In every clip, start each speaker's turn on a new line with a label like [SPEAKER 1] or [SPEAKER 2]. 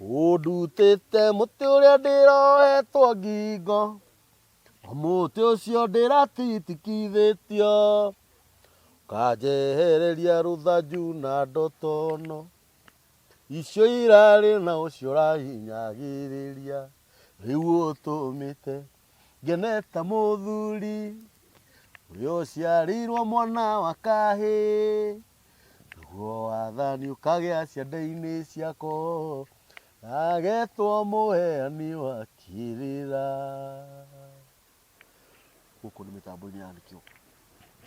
[SPEAKER 1] Ũndutĩte mũtĩ ũrĩa ndĩrohetwo ngingo, mũtĩ ũcio ndĩratitikithĩtio, ũkanjehereria rũthanju na ndotono, icio irarĩ na ũcio ũrahinyagĩrĩria, rĩu ũtũmĩte ngene ta mũthuri ũrĩa ũciarĩirwo mwana wa kahĩ, naguo wathani ũkagĩa ciande-inĩ ciako, agetwo mũheani wa kĩrĩra. Gũkũ nĩ mĩtambo-inĩ ya Nigwo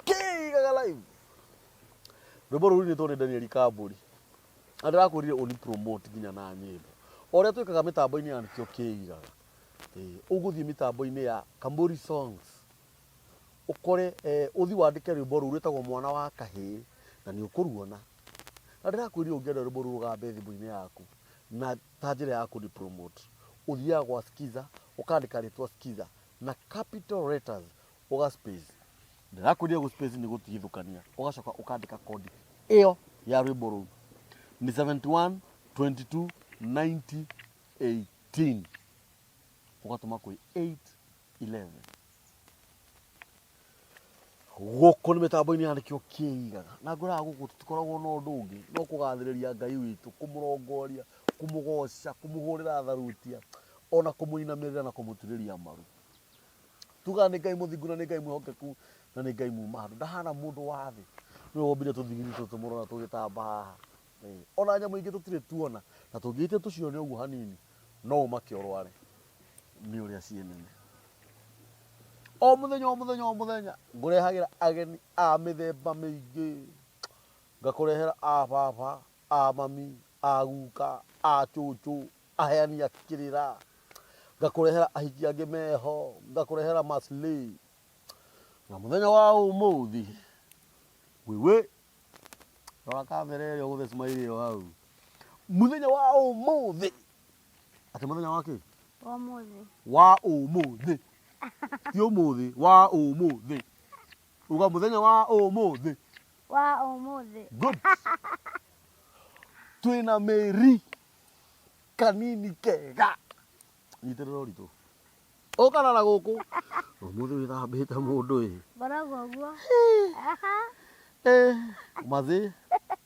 [SPEAKER 1] kĩigaga live. Rwĩmbo rũu rwĩtwo nĩ Ndingirira Kambũri, na ndĩrakwĩrire ũni promote nginya na nyĩmbo o ũrĩa twĩkaga mĩtambo-inĩ ya Nigwo kĩigaga. Ũgũthiĩ mĩtambo-inĩ ya Kambũri songs ũkore ũthi wandĩke rwĩmbo rũu rwĩtagwo mwana wa kahĩ na nĩ ũkũruona. Na ndĩrakwĩrire ũngĩenda rwĩmbo rũu rũgambe thimũ-inĩ yaku na ta njĩra ya kũrĩ promote, ũthiaga gwa skiza ũkandĩka rĩtwa skiza na capital letters ũga space. Ndĩrakwĩrire gũ space nĩ gũtigithũkania, ũgacoka ũkandĩka kodi ĩyo ya rwĩmbo rũu nĩ 71 22 90 18 ũgatũma kwĩ 811. Gũkũ nĩ mĩtambo-inĩ ya Nigwo kĩigaga, na ngũraga gũkũ tũtikoragwo na ũndũ ũngĩ no kũgathĩrĩria Ngai witũ, kũmũrongoria, kũmũgoca, kũmũhũrĩra tharutia, ona kũmũinamĩrĩra na kũmũturĩria maru. Tugaga nĩ Ngai mũthingu na nĩ Ngai mwĩhokeku na nĩ Ngai muma handũ, ndahana mũndũ wa thĩ, nĩwe wombire tũthigiri tũtũ tũmũrona tũgĩtamba haha. Ona nyamũ ingĩ tũtirĩ tuona, na tũngĩhĩtia tũcione ũguo hanini no ũmake ũrware nĩ ũrĩa ciĩ nene. O mũthenya o mũthenya o mũthenya ngũrehagĩra ageni a mĩthemba mĩingĩ, ngakũrehera a baba, a mami, a guka, a cũcũ, aheani a kĩrĩra, ngakũrehera ahiki angĩ meho, ngakũrehera maslay. Na mũthenya wa ũmũthĩ wĩwĩ rora kamera ĩrĩa ũgũthe smile ĩyo hau, mũthenya wa ũmũthĩ, atĩ mũthenya wa kĩ? Wa ũmũthĩ, ti ũmũthĩ, wa ũmũthĩ. Uga mũthenya wa ũmũthĩ.
[SPEAKER 2] Wa ũmũthĩ.
[SPEAKER 1] Good. Twĩna mĩri kanini kega, nyitĩrĩra ũritũ ũkana na gũkũ ũmũthĩ wĩthambĩte mũndũ ĩ.
[SPEAKER 2] Ngoragwo ũguo.
[SPEAKER 1] Mazee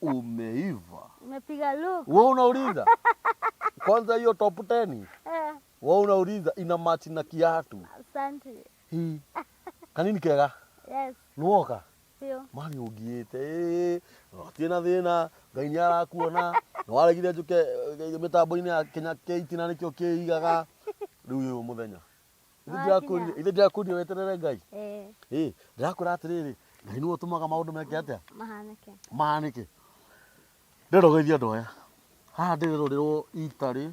[SPEAKER 1] umeiva.
[SPEAKER 2] Umepiga look.
[SPEAKER 1] Wewe unauliza kwanza hiyo top 10 wewe unauliza ina match na kiatu.
[SPEAKER 2] Asante.
[SPEAKER 1] Kanini kega?
[SPEAKER 2] Yes.
[SPEAKER 1] Nuoka?
[SPEAKER 2] Sio.
[SPEAKER 1] Mani ũngiĩte tiena thĩna, Ngai nĩ arakuona, nĩ waregire njũke mĩtambo-inĩ ya Kenya K na nĩkĩo kĩigaga rĩu ũyũ mũthenya. Ithe ndĩrakũria weterere Ngai. Ndĩrakwĩra atĩrĩrĩ, Ngai nĩwe ũtũmaga maũndũ meke atĩa?
[SPEAKER 2] Mahanĩke.
[SPEAKER 1] Mahanĩke. Ndĩrogeithia andũ aya. Haha ndĩrerorerwo Italy,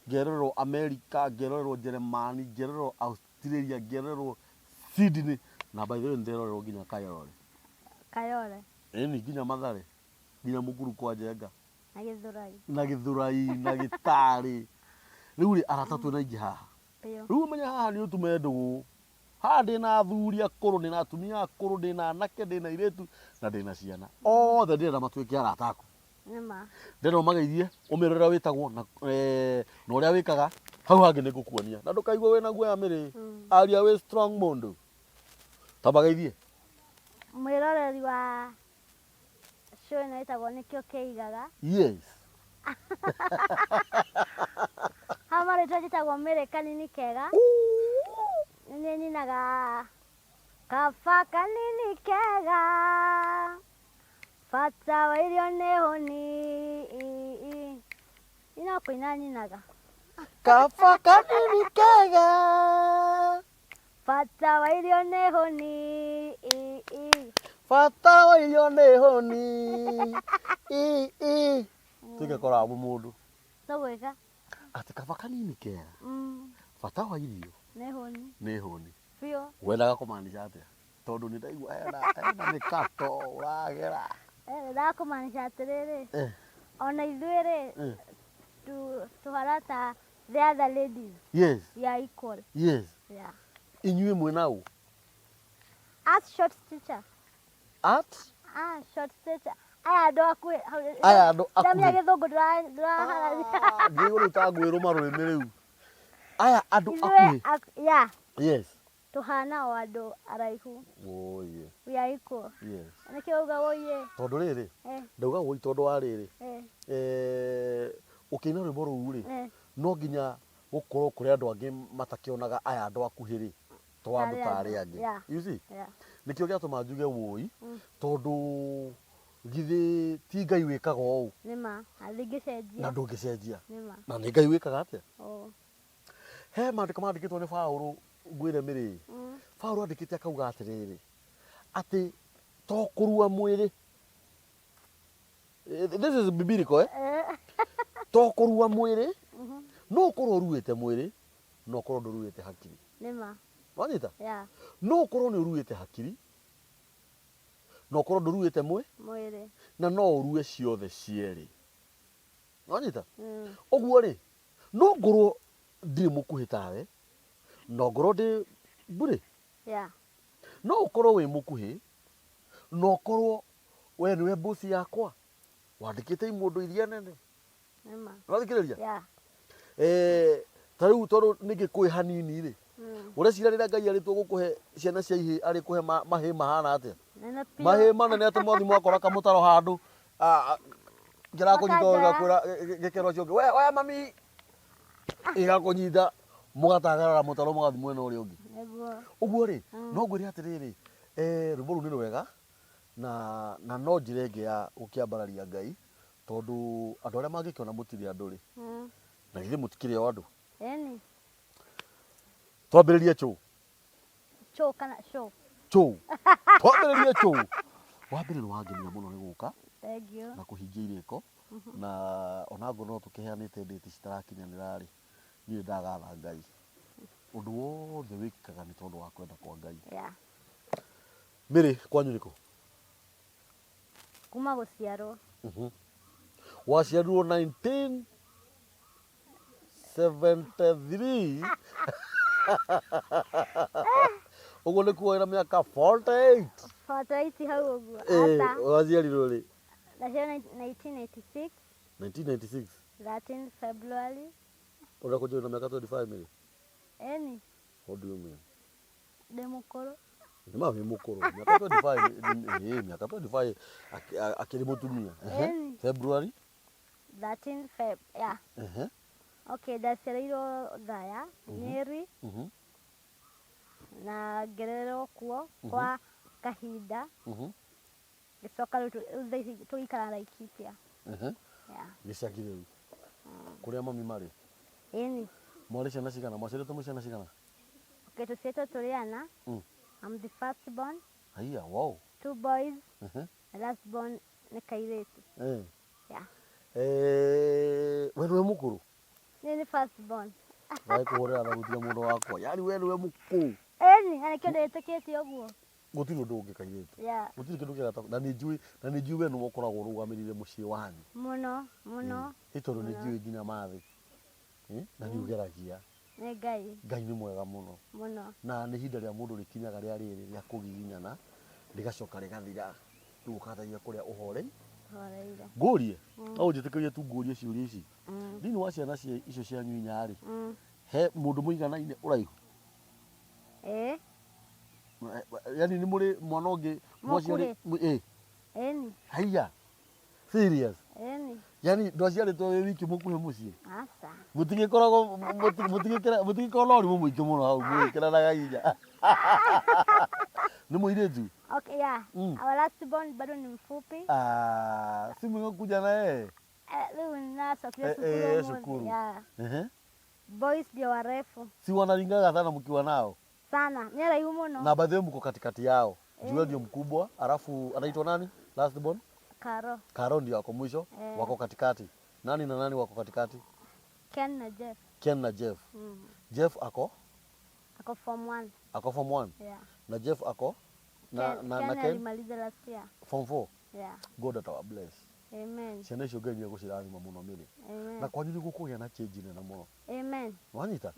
[SPEAKER 1] ngerorerwo America, ngerorerwo Germany, ngerorerwo Australia, ngerorerwo Sydney, na by the way nderorerwo nginya Kayole.
[SPEAKER 2] Kayole.
[SPEAKER 1] Ĩni nginya Mathare, nginya Mũkuru kwa Njenga.
[SPEAKER 2] Na Gĩthũrai.
[SPEAKER 1] Na Gĩthũrai, na Gĩtarĩ. Rĩu rĩ arata twĩna aingĩ haha. Rĩu ũmenye haha nĩ ũtume ndũgũ. Haha ndĩna athuri akũrũ, ndĩna atumia akũrũ, ndĩna anake, ndĩna airĩtu na ndĩna ciana. Othe ndĩrenda matuĩke arata aku.
[SPEAKER 2] Nĩma.
[SPEAKER 1] Ndĩrenda ũmageithie, ũmĩrore ũrĩa wĩtagwo na ũrĩa wĩkaga, hau hangĩ nĩ ngũkuonia. Na ndũkaigue wĩna guoya mĩrĩ, aria wĩ strong mũndũ. Tambageithie.
[SPEAKER 2] Mwĩroreri wa show ĩno ĩtagwo nĩkĩo kĩigaga.
[SPEAKER 1] Yes.
[SPEAKER 2] Haha marĩtwa njĩtagwo mĩrĩ kanini kega. Nĩ nyinaga kaba kanini kega, bata wa irio nĩ hũni. Ino kũina nyinaga.
[SPEAKER 1] Kaba kanini kega,
[SPEAKER 2] bata wa irio nĩ hũni.
[SPEAKER 1] bata wa irio nĩ hũni. Tuge korabu mũndũ.
[SPEAKER 2] Tũgwĩka.
[SPEAKER 1] Atĩ kaba kanini kega, bata wa irio
[SPEAKER 2] nĩ hũni.
[SPEAKER 1] nĩ hũni.
[SPEAKER 2] Biũ.
[SPEAKER 1] Wendaga kũmaanisha atĩa? Tondũ nĩ ndaigua hena mĩkato ũragera.
[SPEAKER 2] Ndakũmaanisha atĩrĩrĩ, ona ithuĩ-rĩ tũhana ta the other ladies.
[SPEAKER 1] Yes.
[SPEAKER 2] We are equal.
[SPEAKER 1] Yes.
[SPEAKER 2] Yeah.
[SPEAKER 1] Inyuĩ mwĩna ũ?
[SPEAKER 2] As short teacher.
[SPEAKER 1] At?
[SPEAKER 2] Short teacher. aya ndo aku
[SPEAKER 1] aya andå
[SPEAKER 2] ndamenya
[SPEAKER 1] akuhä
[SPEAKER 2] githungu ndĩrahararia
[SPEAKER 1] ngä gå rä tangwä rå marå rä mä rä u aya andå akuhä
[SPEAKER 2] ya
[SPEAKER 1] yes
[SPEAKER 2] tuhana o andå araihu
[SPEAKER 1] oye
[SPEAKER 2] we are equal
[SPEAKER 1] yes
[SPEAKER 2] nĩkĩo uga woiye
[SPEAKER 1] tondå rä rä ndauga woi tondå wa rä rä å kä ina rwä mbo rå u rä no nginya gå korwo kå rä andå angä matakĩonaga aya andå akuhä rä to andå tarä angä nä kä o gä atå ma njuge woi tondå githä ti Ngai wä kaga å
[SPEAKER 2] nĩma athingĩcenjia
[SPEAKER 1] na ndå ngä cenjia
[SPEAKER 2] nĩma
[SPEAKER 1] na nä Ngai wä kaga atä
[SPEAKER 2] o
[SPEAKER 1] he mandä ka mandä kä two nä Paũlũ ngwä re mä rä Paũlũ andä kä te akauga atä rä rä atä to kå rua mwä rä this is biblical to kå rua mwä rä no å korwo å ruä te mwä rä no å korwo ndå ruä te hakiri
[SPEAKER 2] nĩma
[SPEAKER 1] wanyita
[SPEAKER 2] ya
[SPEAKER 1] no å korwo nä å ruä te hakiri no å korwo ndå ruä te
[SPEAKER 2] mwĩrĩ
[SPEAKER 1] na no å rue ciothe cierä wanyita å guo rä no ngorwo ndirä må kuhä tawe no ngorwo ndä mbũrĩ
[SPEAKER 2] ya
[SPEAKER 1] no å korwo wä må kuhä no å korwo we nä we mbåci yakwa wandä kä te imå ndå iria nene
[SPEAKER 2] nĩma
[SPEAKER 1] wathikä rä ria
[SPEAKER 2] ya
[SPEAKER 1] ta rä u tondå nä ngä kwä hanini rä å recira rä rä a Ngai arä two gå kå he ciana cia ihä arä kå he mahä mahana atä
[SPEAKER 2] nene piũ
[SPEAKER 1] mahä manene atä mwathi mwakora kamå taro handå kä rakå nyita gakwä ra gä kero cio ngä we mami ä gakå nyita må gatagarara må taro må gathi mwena å rä a å ngä
[SPEAKER 2] nĩguo
[SPEAKER 1] å guo rä no ngwä re atä rä rä rwä mbo rå nä rwega na no njä re ngä ya gå kä ambararia Ngai tondå andå arä a mangä kä ona må tirä andå rä na githä må tikä rä o andå
[SPEAKER 2] eni
[SPEAKER 1] twambä rä rie cå
[SPEAKER 2] show kana show
[SPEAKER 1] cå twambä rä rie cå wambä rä nä wangenia må no nä gå ka
[SPEAKER 2] thank you
[SPEAKER 1] na kå hingia irä ko na ona ngorwo no tå kä heanä te ndäti citarakinyanä rä niä ndagatha Ngai å ndå wothe wä kaga nä tondå wa kwenda kwa Ngai
[SPEAKER 2] ya
[SPEAKER 1] mä rä kwanyu nä kå
[SPEAKER 2] kuma gũciarwo
[SPEAKER 1] waciarirwo 1973 å guo nä kuoera mä aka 48
[SPEAKER 2] 48 hau ũguo ata
[SPEAKER 1] waciarirwo rä
[SPEAKER 2] nacio 1986
[SPEAKER 1] 1996
[SPEAKER 2] 13 February
[SPEAKER 1] å rä a kå njå na mä aka 25 mä rä
[SPEAKER 2] eni
[SPEAKER 1] what do you mean
[SPEAKER 2] ndĩ mũkũrũ
[SPEAKER 1] nä ma wä må kå rå mä aka 25 mä aka 25 akä rä må tumia
[SPEAKER 2] eni
[SPEAKER 1] February
[SPEAKER 2] 13 Feb ya okay ndaciarĩirwo Thaya Nyeri na ngererwo kuo kwa kahinda gĩcoka rĩu tũgĩikara Laikipia
[SPEAKER 1] gä cagi rä u kå rä a mami marä
[SPEAKER 2] eni
[SPEAKER 1] mwarä ciana cigana mwaciarĩtwo mwĩ ciana cigana
[SPEAKER 2] okay tũciĩtwo tũrĩ ana I'm the first born
[SPEAKER 1] haiya wow
[SPEAKER 2] 2 boys the last born nĩ kairĩtu ya
[SPEAKER 1] we nä we må kå rå
[SPEAKER 2] nĩ nĩ first born
[SPEAKER 1] waä kå hå rä ra tharutia må ndå wakwa yani we nä we må kå
[SPEAKER 2] eni na nĩkĩo ndĩtĩkĩtie ũguo
[SPEAKER 1] gå tirä å ndå å ngä kairä tu
[SPEAKER 2] ya
[SPEAKER 1] gå tirä kä ndå kä gata na nä njui we nä we å koragwo å rå gamä rire må ciä wanyu
[SPEAKER 2] mũno mũno
[SPEAKER 1] ä tondå nä njui nginya mathä na nä å geragia
[SPEAKER 2] nĩ Ngai
[SPEAKER 1] Ngai nä mwega må no
[SPEAKER 2] mũno
[SPEAKER 1] na nä hinda rä a må ndå rä kinyaga rä a rä rä rä a kå giginyana rä gacoka rä gathira rä u å katagia kå rä a å horei
[SPEAKER 2] horeire
[SPEAKER 1] ngå rie no å njä tä kä rie tu ngå rie ciå ria ici thä inä wa ciana icio cianyu inya rä he må ndå må iganaine å raihu yani nä må rä mwana å ngä mwaciarä
[SPEAKER 2] eni
[SPEAKER 1] haiya serious
[SPEAKER 2] eni
[SPEAKER 1] yani ndwaciarä two wä wiki må kuhä må ciä
[SPEAKER 2] asa
[SPEAKER 1] må tigä koragwo må tigä korwo na å rimå må ingä må no hau mwä kä ranaga inya nä må irä tu
[SPEAKER 2] okay yeah our last born bado ni mfupi
[SPEAKER 1] si mwä kuja naye
[SPEAKER 2] rĩu nacokire
[SPEAKER 1] cukuru
[SPEAKER 2] ya boys ndio warefu
[SPEAKER 1] si wanaringaga sana mkiwa nao
[SPEAKER 2] sana nĩ araihu mũno
[SPEAKER 1] na baadhi mko katikati yao Jua ndio mkubwa alafu anaitwa nani last born Karo ndio wako mwisho wako katikati nani na nani wako katikati Ken na Jeff Jeff ako
[SPEAKER 2] form 1
[SPEAKER 1] ako form 1
[SPEAKER 2] yeah
[SPEAKER 1] na Jeff ako na Ken
[SPEAKER 2] alimaliza last year
[SPEAKER 1] form 4
[SPEAKER 2] yeah
[SPEAKER 1] God atawa bless
[SPEAKER 2] amen
[SPEAKER 1] ciana icio Ngai nĩegũcirathima mũno mĩrĩ na kwanyu nĩ gũkũgĩa na change nene mũno
[SPEAKER 2] amen
[SPEAKER 1] wanyita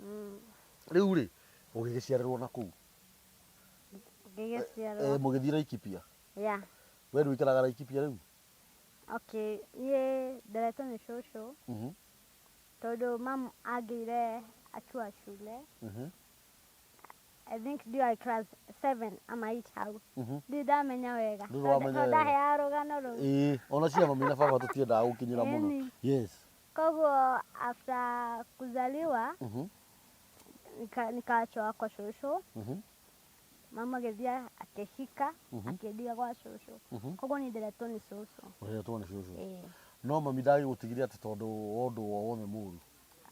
[SPEAKER 1] rĩu rĩ ũgĩgĩciarĩrwo na kũu
[SPEAKER 2] ngĩgĩciarwo
[SPEAKER 1] mũgĩthiĩ Laikipia
[SPEAKER 2] yeah
[SPEAKER 1] we nĩ ũikaraga Laikipia rĩu
[SPEAKER 2] Okay, ye nderetwo nĩ cũcũ tondũ mamu angĩire akiwa shule. I think ndio class 7 ama 8 hau. Ndio ndamenya wega. No ndaheaga rũgano rũu.
[SPEAKER 1] Ona cia mami na baba tũtiendaga gũkinyĩra mũno. Yes.
[SPEAKER 2] Koguo after kuzaliwa nikaachwa kwa cũcũ. Mama agĩthiĩ akĩhika akĩendia gwa cũcũ. Koguo nĩ nderetwo nĩ cũcũ.
[SPEAKER 1] Nderetwo nĩ cũcũ. No mami ndagĩgũtigire atĩ tondũ ũndũ o wothe mũru.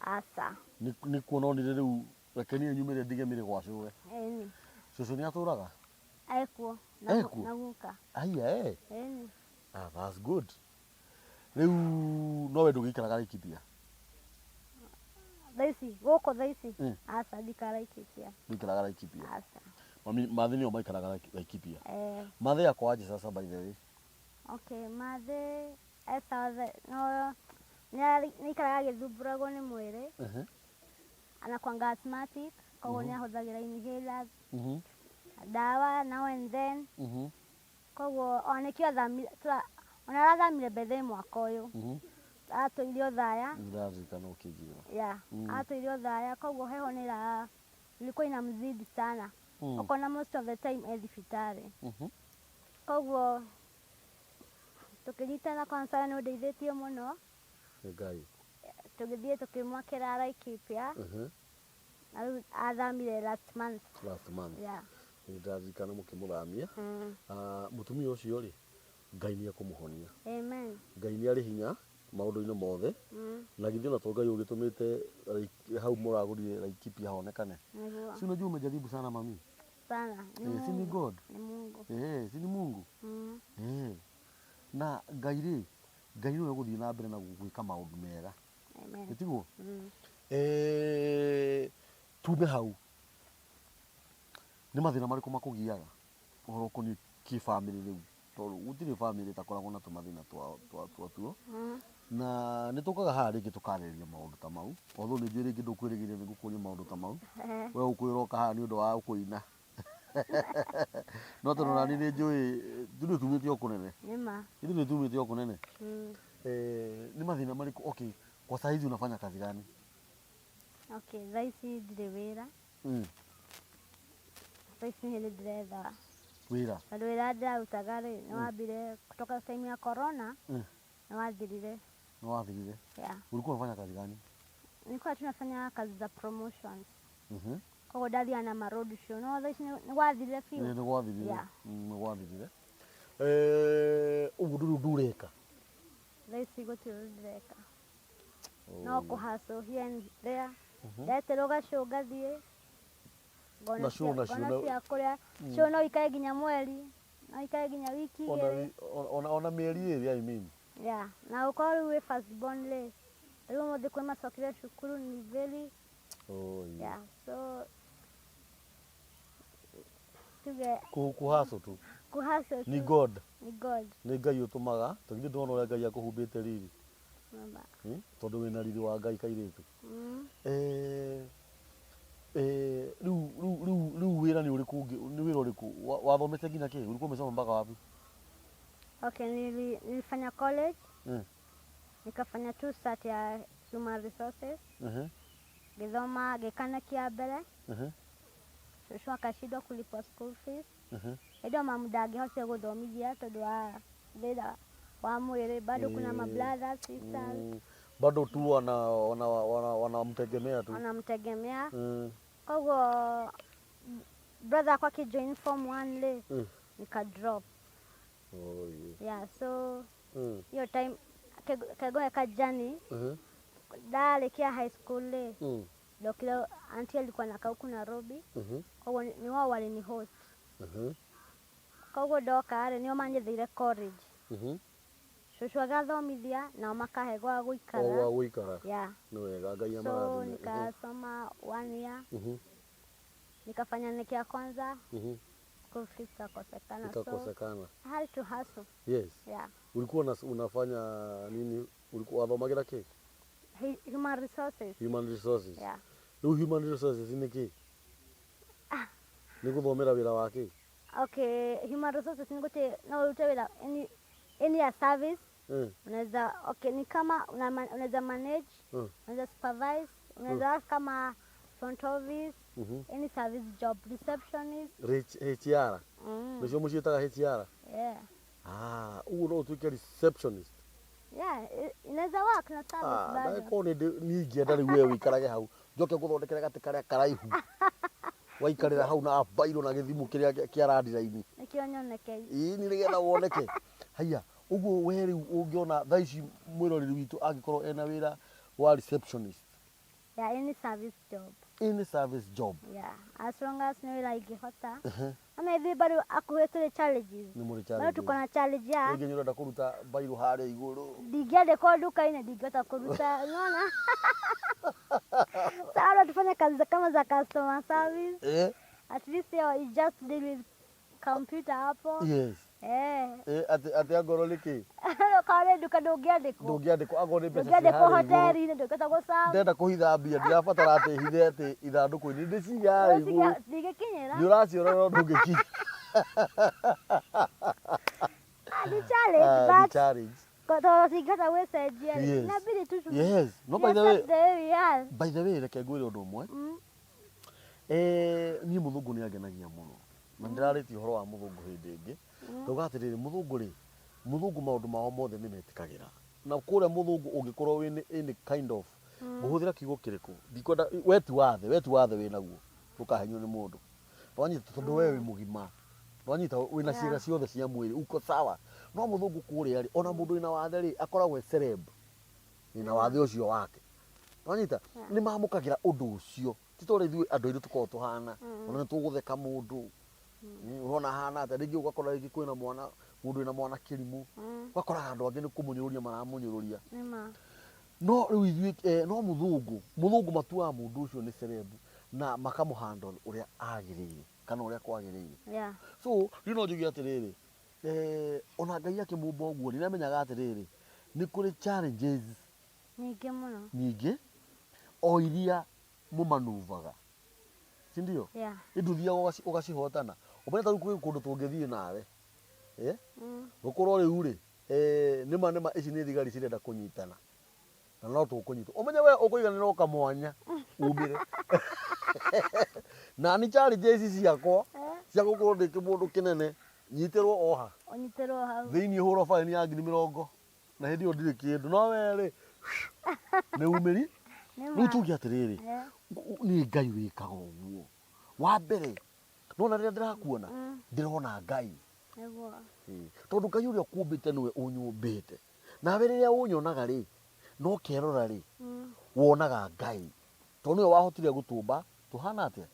[SPEAKER 2] Aca.
[SPEAKER 1] Nĩ kuona onire rĩu reke niĩ nyumĩre ndigemire gwa cũwe.
[SPEAKER 2] Ĩni.
[SPEAKER 1] Cũcũ nĩ atũraga?
[SPEAKER 2] Ekuo. Na guka.
[SPEAKER 1] Aya
[SPEAKER 2] Ĩni.
[SPEAKER 1] That's good. Rĩu no we ndũgĩikaraga Laikipia?
[SPEAKER 2] Thaici, gũkũ thaici. Aca ndikara Laikipia.
[SPEAKER 1] Ndikaraga Laikipia.
[SPEAKER 2] Aca.
[SPEAKER 1] Mami mathi nĩo maikaraga Laikipia. Mathi yakwa aje sasa by the way?
[SPEAKER 2] Okay, mathi no nĩikaraga agĩthumbũragwo nĩ mwĩrĩ. Anakuanga asthmatic, koguo nĩ ahũthagĩra inhalers. Dawa now and then. Koguo ona nĩkĩo ona arathamire bethe mwaka ũyũ. Atũire Othaya.
[SPEAKER 1] Nĩndaririkana ũkĩnjĩra.
[SPEAKER 2] Yeah, atũire Othaya, koguo heho ilikuwa inamzidi sana. Ukona most of the time thibitarĩ. Koguo tukĩnyitana kwanza nĩ ũndeithĩtie mũno.
[SPEAKER 1] Ngai.
[SPEAKER 2] Tũgĩthiĩ tũkĩmwakĩra Laikipia. Na rĩu athamire last month. Yeah.
[SPEAKER 1] Nĩndaririkana mũkĩmũthamia. Mũtumia ũcio rĩ, Ngai nĩekũmũhonia.
[SPEAKER 2] Amen.
[SPEAKER 1] Ngai nĩ arĩ hinya maũndũ-inĩ mothe. Na githĩ ona to Ngai ũgĩtũmĩte hau mũragũrire Laikipia honekane.
[SPEAKER 2] Nigwo.
[SPEAKER 1] Si unajua umejaribu sana mami?
[SPEAKER 2] Sana.
[SPEAKER 1] Si ni God?
[SPEAKER 2] Ni Mungu.
[SPEAKER 1] Si ni Mungu? Na Ngai rĩ, Ngai nĩwe ũgũthiĩ na mbere na gwĩka maũndũ mega.
[SPEAKER 2] Amen.
[SPEAKER 1] Nĩtiguo? Tume hau. Nĩ mathĩna marĩkũ makũgiaga ũhoro ũkoniĩ kĩ-family rĩu? Tondũ gũtirĩ family ĩtakoragwo na tũmathĩna tuo. Na nĩ tũkaga haha rĩngĩ tũkarĩrĩria maũndũ ta mau. Although nĩ njũĩ rĩngĩ ndũkwĩrĩgĩrĩra nĩ ngũkũria maũndũ ta mau. We ũkwĩroka haha nĩ ũndũ wa kũina. No tondũ nani nĩ njũĩ ithuĩ tumĩte o kũnene.
[SPEAKER 2] Nĩma.
[SPEAKER 1] Ithuĩ tumĩte o kũnene. Ni mathĩna marĩkũ? Okay, kwa saa hizi unafanya kazi gani?
[SPEAKER 2] Okay, thaici ndirĩ wĩra. Thaici nĩ hĩndĩ ndĩretha
[SPEAKER 1] wĩra.
[SPEAKER 2] Tondũ wĩra ndĩrarutaga rĩ, nĩ wambire kutoka time ya corona, nĩ wathirire.
[SPEAKER 1] Nĩ wathirire?
[SPEAKER 2] Yeah.
[SPEAKER 1] Ulikuwa unafanya kazi gani?
[SPEAKER 2] Nilikuwa tunafanya kazi za promotions. Koguo ndathia na ma road show. No thaici nĩ gwathirire biũ.
[SPEAKER 1] Nĩ gwathirire. Nĩ gwathirire. Ũguo ndũreka? Thaici
[SPEAKER 2] gũtirĩ ndĩreka. No kũhustle here and there. Ndeterwo gacow ngathiĩ.
[SPEAKER 1] Na show
[SPEAKER 2] cia kũrĩa. Show no ikae nginya mweri. No ikae nginya wiki igĩrĩ.
[SPEAKER 1] Ona mĩeri ĩrĩ I mean.
[SPEAKER 2] Yeah. Na ũkorwo rĩu wĩ first born rĩ. Rĩu mũthĩ kwĩ macokire cukuru ni very. Yeah. So
[SPEAKER 1] kuhustle tu.
[SPEAKER 2] Kuhustle tu.
[SPEAKER 1] Ni God.
[SPEAKER 2] Ni God.
[SPEAKER 1] Nĩ Ngai ũtũmaga. Tũgithĩ ndona ũrĩa Ngai akũhumbĩte riri. Tondũ wĩna riri wa Ngai kairĩtu. Rĩu wĩra nĩ ũrĩkũ ũngĩ? Nĩ wĩra ũrĩkũ? Wathomete nginya kĩ? Ulikuwa umesoma mpaka wapi?
[SPEAKER 2] Okay, nilifanya college. Nikafanya tu start ya human resources. Gĩthoma gĩkana kĩa mbere. Cũcũ akashindwo kulipwa school fees. Ndio mamu ndangĩhotire gũthomithia tondũ wa thĩna wa mwĩrĩ. Bado kuna ma brothers, sisters.
[SPEAKER 1] Bado tu wanamtegemea tu.
[SPEAKER 2] Wanamtegemea. Koguo brother akwa akijoin form 1 le nika drop. Yeah, so hiyo time kagoeka journey. Ndalekea high school le. Ndio kile auntie alikuwa anakaa huku Nairobi. Koguo ni wao walini host. Koguo ndoka nĩo manjetheire college. Cũcũ agathomithia nao makahe gwa gũikara.
[SPEAKER 1] Gwa gũikara.
[SPEAKER 2] Yeah.
[SPEAKER 1] Nĩ wega Ngai amarathime.
[SPEAKER 2] So nikasoma 1 year. Nikafanya niki ya kwanza. School fees ikakosekana.
[SPEAKER 1] Ikakosekana.
[SPEAKER 2] I had to hustle.
[SPEAKER 1] Yes.
[SPEAKER 2] Yeah.
[SPEAKER 1] Ulikuwa unafanya nini? Ulikuwa wathomagira kĩ?
[SPEAKER 2] Human resources.
[SPEAKER 1] Human resources.
[SPEAKER 2] Yeah.
[SPEAKER 1] Rĩu human resources nĩ kĩ? Nĩ gũthomera wĩra wa kĩ?
[SPEAKER 2] Okay, human resources ni gũte no ũrute wĩra any service unaweza ni kama unaweza manage, unaweza supervise, unaweza kama front office, any service job, receptionist,
[SPEAKER 1] HR. Ndio mshitaga HR.
[SPEAKER 2] Yeah.
[SPEAKER 1] Uguo no tuike receptionist.
[SPEAKER 2] Yeah, inaweza work na service bado.
[SPEAKER 1] Ndako ni ngienda riu wewe wikarage hau. Njoke guthondekera gati karia karaihu. Waikarira hau na bairo na githimu kiria kia radiraini.
[SPEAKER 2] Nikio nyoneke.
[SPEAKER 1] Ni nigetha woneke. Haya, uguo we riu ungiona thaa ici mwiroreri witu angikorwo ena wira wa receptionist.
[SPEAKER 2] Yeah, any service job.
[SPEAKER 1] Any service job.
[SPEAKER 2] Yeah, as long as no like hota. Ama hivi bado akuhetire challenges.
[SPEAKER 1] Ni muri challenge.
[SPEAKER 2] Bado tuko na challenge ya.
[SPEAKER 1] Ngi nyura kuruta bairo haria iguru.
[SPEAKER 2] Ndigende kwa duka ine ndigeta kuruta. Unaona? Sasa tufanye kazi kama za customer service. At least you just deal with computer hapo.
[SPEAKER 1] Yes. Ati agoro liki.
[SPEAKER 2] Kare duka ndugiandikwo.
[SPEAKER 1] Ndugiandikwo agoro mbeca.
[SPEAKER 2] Ndugiandikwo hoteli ine ndugeta gusabu.
[SPEAKER 1] Ndenda kuhitha mbia ndirabatara ati hithe ati ithanduku-ini ndiciga iguru.
[SPEAKER 2] Ndigikinyira.
[SPEAKER 1] Ndiraciora no ndungikinya.
[SPEAKER 2] Ni challenge, but
[SPEAKER 1] challenge.
[SPEAKER 2] Koto sigata wecenjia.
[SPEAKER 1] Yes.
[SPEAKER 2] Inabidi tu.
[SPEAKER 1] Yes. No, by the way. By the way, reke ngwire undu umwe. Ni muthungu ni agenagia muno. Na ndirarĩtie ũhoro wa mũthũngũ hĩndĩ ĩngĩ. Ngauga atĩrĩrĩ mũthũngũ maũndũ mao mothe nĩ metĩkagĩra. Na kũrĩa mũthũngũ ũngĩkorwo wĩ any kind of mũhũthĩra kiugo kĩrĩkũ. Ndikwenda wetu wathe wĩ naguo. Ndũkahenywo nĩ mũndũ. Twanyita tondũ we wĩ mũgima. Twanyita wĩna ciĩga ciothe cia mwĩrĩ uko sawa. No mũthũngũ kũrĩa rĩ ona mũndũ wĩna wathe rĩ akoragwo celeb. Wĩna wathe ũcio wake. Twanyita nĩ mamũkagĩra ũndũ ũcio. Titore ithuĩ andũ airũ tũkoragwo tũhana. Ona nĩ tũgũtheka mũndũ. Urona hana ati ringi ugakora ringi kwina mwana mundu ina mwana kirimu ugakora andu angi ni kumunyururia maramunyururia no riu ithuĩ no muthungu matua mundu ucio ni cerebu na makamuhandle uria agirire kana uria kwagirire so riu no njugi atiriri ona Ngai akimumba uguo ni amenyaga atiriri ni kuri challenges nyingi o iria mumanuvaga sindio nduthia ugacihotana ubeta ruku kundu tungithie nawe gukorwo riu ri nima ici ni thigari cirenda kunyitana na no tukunyitwo umenye we ukuiganira ukamwanya umire na ni challenge ici ciakwa cia gukorwo ndi kimundu kinene nyitirwo oha thiini huro fine ya 20,000 na hindi yo ndiri kindu no we ri ni umiri riu tugi atiriri ni Ngai wikaga uguo wa mbere nona rĩrĩa ndĩrakuona ndĩrona Ngai
[SPEAKER 2] Nigwo
[SPEAKER 1] tondu Ngai ũrĩa ũkũmbĩte niwe ũnyũmbĩte nawe rĩrĩa ũnyonaga rĩ no kerora rĩ wonaga Ngai tondu niwe wahotire gũtũmba tuhana atĩa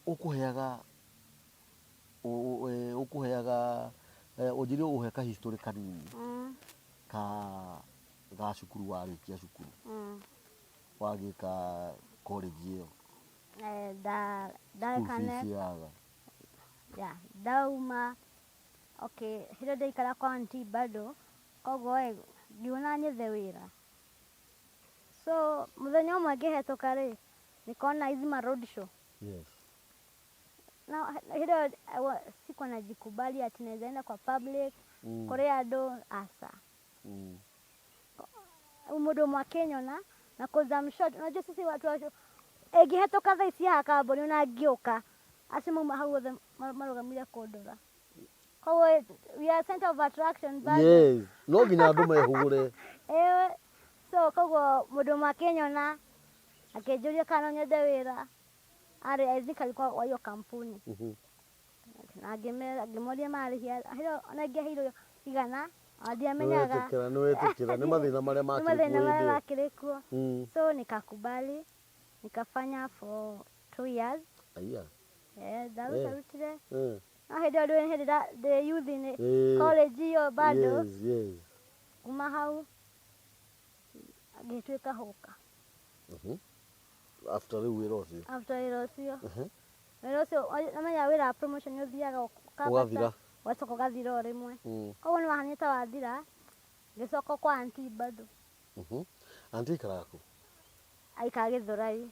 [SPEAKER 1] ũkũheaga ũnjĩrie ũheka history kanini ga cukuru warĩkia cukuru wagĩka college ĩyo
[SPEAKER 2] dauma hĩndĩ ndaikara kwa aunty bado koguo ngiuna nyethe wĩra so mũthenya ũmwe ngĩhetũka rĩ nikaona hizi ma road show na hilo sikuwa najikubali ati naweza enda kwa public korea ndo asa umudo mwa Kenya na koza mshot unajua sisi watu wa ngĩhetũka thaa ici haha kambuni ona ngĩũka acio mauma hau othe marũgamire kũndora koguo we are center of attraction
[SPEAKER 1] no nginya andũ mehũgũre
[SPEAKER 2] so koguo mũndũ mwa Kenya akĩnjũria kana no nyende wĩra I think alikuwa wa hiyo kampuni na ngĩmoria marĩhia ona ngĩheirwo igana ndiamenyaga
[SPEAKER 1] nĩ mathĩna marĩa
[SPEAKER 2] makĩrĩkuo so nikakubali nikafanya for 2 years ndarutire no hĩndĩ the youth in college hiyo bado kuma hau ngĩtuĩka hũka
[SPEAKER 1] after wĩra ũcio
[SPEAKER 2] namenya wĩra wa promotion ũthiaga ũgathira wacoka ũgathira o rĩmwe koguo nĩ wahana ta wathira ngĩcoka kwa aunty bado
[SPEAKER 1] aunty aikaraga kũ
[SPEAKER 2] aikara Gĩthũrai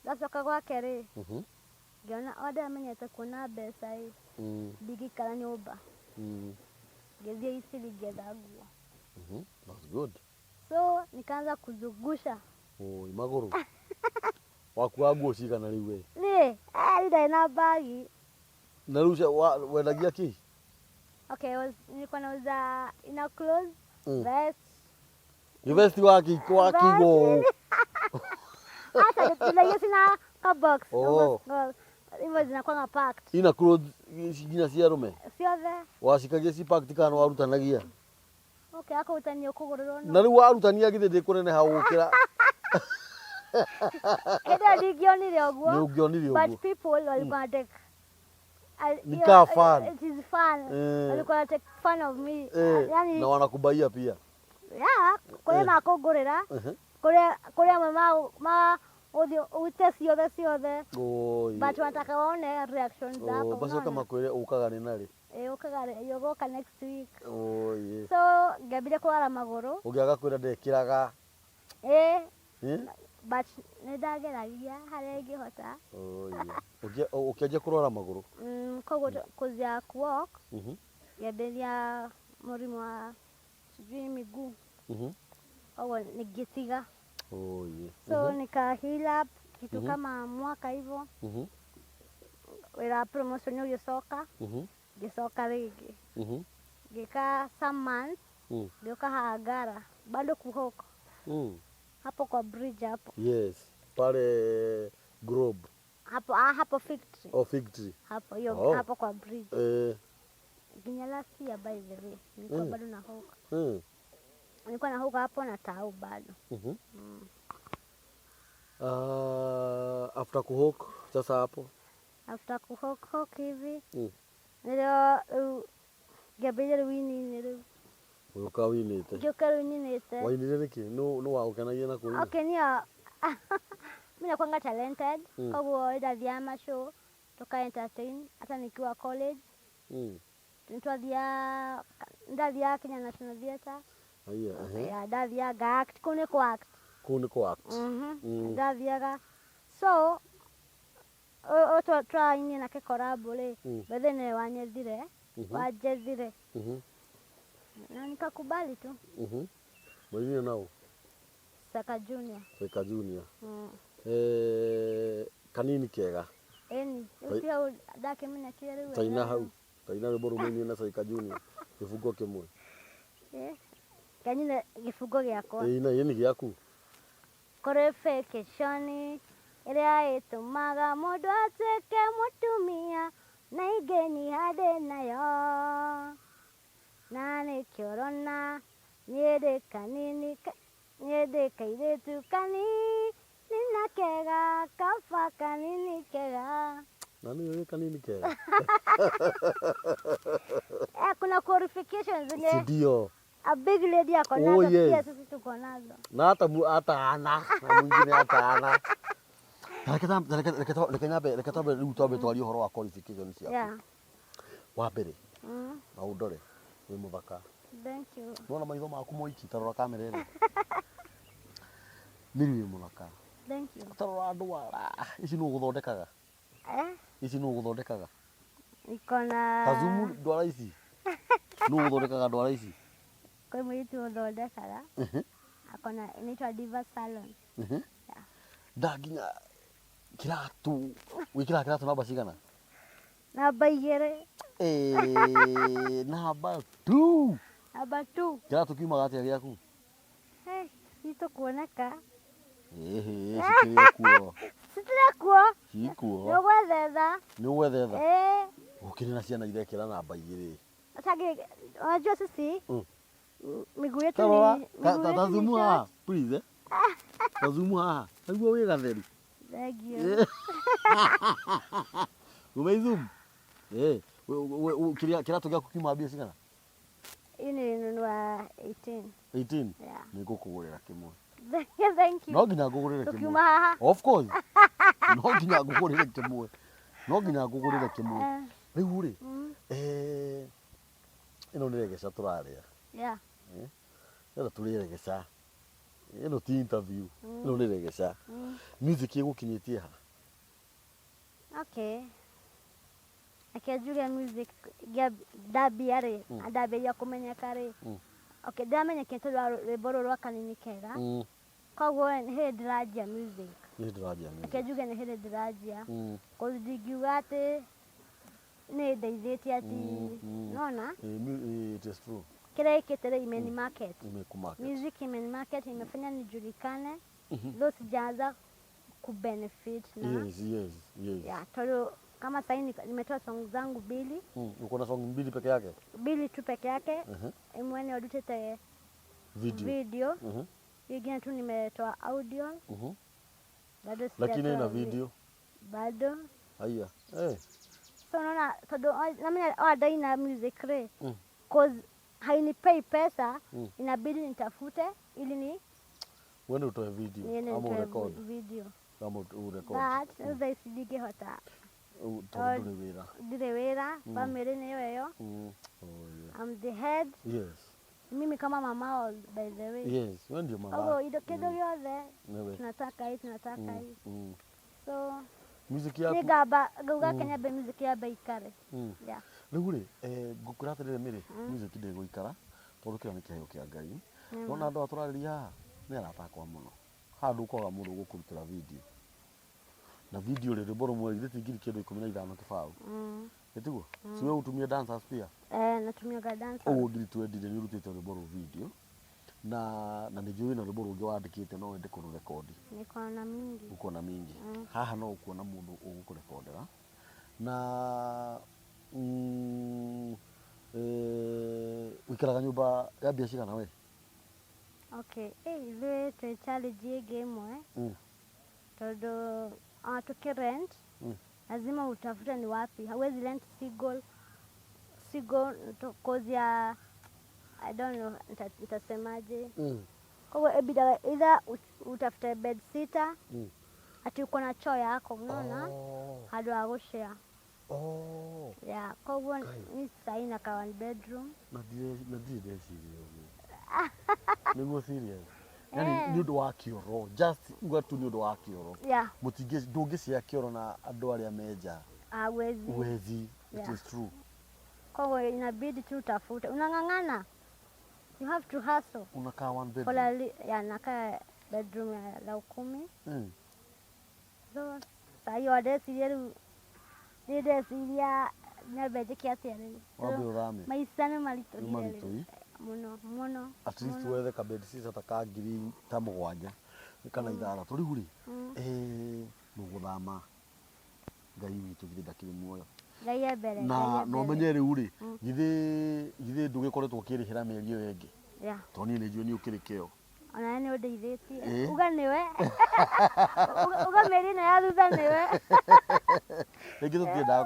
[SPEAKER 2] ndacoka gwake rĩ ngĩona o ndamenyete kuona mbeca ndingĩikara nyũmba Ngĩthiĩ Isili ngĩetha nguo.
[SPEAKER 1] That's good.
[SPEAKER 2] So nikaanza kuzungusha.
[SPEAKER 1] Magũrũ. Wakua nguo cigana rĩu we?
[SPEAKER 2] Nĩ, ndarĩ na bagi.
[SPEAKER 1] Na rĩu wendagia kĩ?
[SPEAKER 2] Okay, nilikuwa nauza inner clothes, vest.
[SPEAKER 1] Vest wa kigo.
[SPEAKER 2] Hata tunayo sina ka box. Hivyo zinakuwa packed.
[SPEAKER 1] Inner clothes nginya cia rume.
[SPEAKER 2] Ciothe.
[SPEAKER 1] Wacikagia ci packed kana warutanagia?
[SPEAKER 2] Okay, aka utania kũgũrĩrwo no.
[SPEAKER 1] Na rĩu warutania githĩ ndĩkũneneha gũkĩra.
[SPEAKER 2] Ĩndĩ ndingĩonire ũguo.
[SPEAKER 1] Nĩ ũngĩonire ũguo.
[SPEAKER 2] But people walikuwa take
[SPEAKER 1] Nika fun.
[SPEAKER 2] It is fun. Walikuwa take fun of me.
[SPEAKER 1] Yani na wanakubaia pia.
[SPEAKER 2] Yeah, kũrĩ makũngũrĩra. Kũrĩa ma ute ciothe. But wanataka waone reactions zako.
[SPEAKER 1] Basi kama kwĩre ũkaga nĩ narĩ.
[SPEAKER 2] Ũkaga yogoka next week.
[SPEAKER 1] Yeah.
[SPEAKER 2] So ngambire kũrara magũrũ.
[SPEAKER 1] Ũngĩaga kwĩra ndekĩraga.
[SPEAKER 2] But nĩndageragia harĩa ingĩhota.
[SPEAKER 1] Yeah. Ũkĩanjia kũrora magũrũ.
[SPEAKER 2] Koguo kũzia walk. Ngambĩria mũrimũ wa sijui miguu. Koguo nĩngĩtiga.
[SPEAKER 1] Yeah.
[SPEAKER 2] So nika heal up kitu kama mwaka hivyo. Wĩra promotion ũgĩcoka. Ngĩcoka rĩngĩ. Ngĩka some months. Ngĩoka Hagara. Bado kuhoka. Hapo kwa bridge hapo.
[SPEAKER 1] Yes. Pale Grove.
[SPEAKER 2] Hapo factory.
[SPEAKER 1] Factory.
[SPEAKER 2] Hapo hapo kwa bridge. Nginya last year by the way. Nilikuwa bado nahoka. Nilikuwa nahoka hapo na tau bado.
[SPEAKER 1] After kuhoka sasa hapo.
[SPEAKER 2] After kuhoka hivi. Ndio ngambĩrĩria winini.
[SPEAKER 1] Ũka winĩte.
[SPEAKER 2] Ngĩũka winĩte.
[SPEAKER 1] Wainire nĩkĩ? Nũ waũkenagia na kũina?
[SPEAKER 2] Okay, niyo. Mimi nakuanga talented. Koguo ndathiaga mashow toka entertain hata nikiwa college. Ndathiaga Kenya National Theatre. Yeah, ndathiaga act. Kũu nĩ ku act. Ndathiaga. So twainĩ na kĩkorabo rĩ. Bethe nĩ wanjethire. Na nikakubali tu.
[SPEAKER 1] Mwenye nao?
[SPEAKER 2] Saka Junior.
[SPEAKER 1] Kanini kega?
[SPEAKER 2] Eni. Ucio ndakĩmenya kĩrĩa rĩu.
[SPEAKER 1] Taina hau. Taina rwĩmbo rũmainie na Saka Junior. Gĩbungo kĩmwe.
[SPEAKER 2] Kanyine gĩbungo gĩakwa.
[SPEAKER 1] Na yeni gĩaku.
[SPEAKER 2] Kũrĩ vacation ĩrĩa ĩtũmaga mũndũ atuĩke mũtumia na ingĩ harĩ nayo. Na nĩkĩo ũrona niĩ ndĩ kairĩtu kanini na kega kaba kanini kega.
[SPEAKER 1] Na niĩ kanini kega.
[SPEAKER 2] Kuna qualifications zenye.
[SPEAKER 1] Ndio.
[SPEAKER 2] A big lady ako nazo pia sisi tuko nazo.
[SPEAKER 1] Na hata Hana na mwingine hata Hana. Reke tambe rĩu twambe twarie ũhoro wa qualifications ciaku.
[SPEAKER 2] Yeah.
[SPEAKER 1] Wa mbere. Na ũndore wĩ mũthaka.
[SPEAKER 2] Thank you.
[SPEAKER 1] Nona maitho maku moiki tarora kamera ĩno. Nĩ wĩ mũthaka.
[SPEAKER 2] Thank you.
[SPEAKER 1] Tarora ndwara. Ici nũ gũthondekaga? Ici nũ gũthondekaga?
[SPEAKER 2] Ikona.
[SPEAKER 1] Kazumu ndwara ici. Nũ gũthondekaga ndwara ici?
[SPEAKER 2] Kwĩ mũirĩtu ũthondekaga. Akona inaitwa Diva Salon.
[SPEAKER 1] Ndanginya kiratu. Wĩkĩraga kiratu namba cigana?
[SPEAKER 2] Namba 2.
[SPEAKER 1] Namba 2.
[SPEAKER 2] Namba 2.
[SPEAKER 1] Kiratu kiumaga atĩa gĩaku?
[SPEAKER 2] Gĩtũkuoneka.
[SPEAKER 1] Cikĩrĩ kuo. Cikuo.
[SPEAKER 2] Nĩ ũgwethetha.
[SPEAKER 1] Ũkĩrĩ na ciana irekĩra namba 2.
[SPEAKER 2] Sasa unajua sisi miguu yetu
[SPEAKER 1] ni tazumu haha please tazumu haha niguo wĩ gatheru.
[SPEAKER 2] Thank you.
[SPEAKER 1] Umeizum kiratu gĩaku kiuma mbia cigana?
[SPEAKER 2] Ini nunua 18.
[SPEAKER 1] 18? Nĩngũkũgũrĩra kĩmwe.
[SPEAKER 2] Thank you.
[SPEAKER 1] No nginya ngũgũrĩre kĩmwe.
[SPEAKER 2] Tukiuma haha.
[SPEAKER 1] Of course. No nginya ngũgũrĩre kĩmwe. Rĩu rĩ ĩno nĩ regeca tũrarĩa.
[SPEAKER 2] Yeah.
[SPEAKER 1] Ĩno tũrĩregeca. Ĩno ti interview. Ĩno nĩ regeca. Music ĩgũkinyĩtie ha?
[SPEAKER 2] Okay. akĩnjuge music ndambia rĩ ndambĩrĩria kũmenyeka rĩ okay ndamenyekire tondũ wa rwĩmbo rũrũ rwa kanini kega koguo nĩ hĩndĩ ndĩranjia music akĩnjuge nĩ hĩndĩ ndĩranjia cause ndingiuga atĩ nĩ ndeithĩtie ati nona
[SPEAKER 1] it is true
[SPEAKER 2] kile ikitele imeni market music imeni market imefanya nijulikane though sijaanza kubenefit na
[SPEAKER 1] yes
[SPEAKER 2] ya tolo kama sasa nimetoa song zangu mbili
[SPEAKER 1] uko na song mbili peke yake
[SPEAKER 2] mbili tu peke yake imwene odutete video ingine tu nimetoa audio bado
[SPEAKER 1] lakini ina video
[SPEAKER 2] bado
[SPEAKER 1] haya
[SPEAKER 2] so naona todo na mimi wadaina music re cause hainipei pesa inabidi nitafute ili ni
[SPEAKER 1] wewe utoe video ama record
[SPEAKER 2] video
[SPEAKER 1] kama urecord
[SPEAKER 2] sasa isijige hata
[SPEAKER 1] dire
[SPEAKER 2] wera family ni yoyo I'm the head mimi kama mama by the way
[SPEAKER 1] wewe ndio mama
[SPEAKER 2] ido kidogo yote tunataka hii so
[SPEAKER 1] music yako
[SPEAKER 2] ni gaba Kenya be music ya baikare
[SPEAKER 1] rĩu ngũkũra atĩrĩrĩ mĩrĩ music ndĩgũikara tondũ kĩrĩa nĩ kĩheo kĩa Ngai nona andũ atũrarĩria nĩ arata akwa mũno handũ ũkoraga mũndũ gũkũrutĩra video na video rĩrĩ mboro mweri rĩtingiri kĩndũ 15 kĩbaũ gĩtiguo si wewe utumia dancers pia
[SPEAKER 2] natumia dancers
[SPEAKER 1] ngiri 20 nĩ urutĩte rĩmbo video na nĩjũĩ na rĩmbo rũngĩ wandĩkĩte no wende kũrũrekondi uko na mingi haha no ukuona mũndũ ũgũkũrekondera na wikaraga nyumba ya biashara na we
[SPEAKER 2] okay ile tu challenge game todo tukirent lazima utafute ni wapi hawezi rent single cause ya I don't know nitasemaje kwa hiyo ebida either utafute bed sitter ati uko na choo yako unaona hado agoshare yeah kwa hiyo ni saina ka one bedroom
[SPEAKER 1] na dire Nigwo serious yani ni undu wa kioro just ngwatu ni undu wa kioro mutinge ndungĩcia kioro na andũ arĩa menja wezi it is true
[SPEAKER 2] kwa hiyo inabidi tu utafute unang'ang'ana you have to hustle
[SPEAKER 1] unakaa one bedroom
[SPEAKER 2] nakaa bedroom ya 10 so sayo adesiru na beje kiasi ya nini maisha ni malitoi muno
[SPEAKER 1] at least wethe ka bed sitter taka ngiri ta 7 kana 6 turigu ri nuguthama Ngai witũ githĩ ndakĩrĩ muoyo
[SPEAKER 2] Ngai ebere
[SPEAKER 1] na no menye rĩu ri githĩ ndũgĩkoretwo ũkĩrĩhĩra mĩeri ĩyo ĩngĩ to niĩ nĩnjũĩ nĩ ũkĩrĩ kĩo
[SPEAKER 2] ona nĩ ũndeithĩtie uga nĩwe uga mĩeri na ya thutha nĩwe
[SPEAKER 1] rĩngĩ tũtiendaga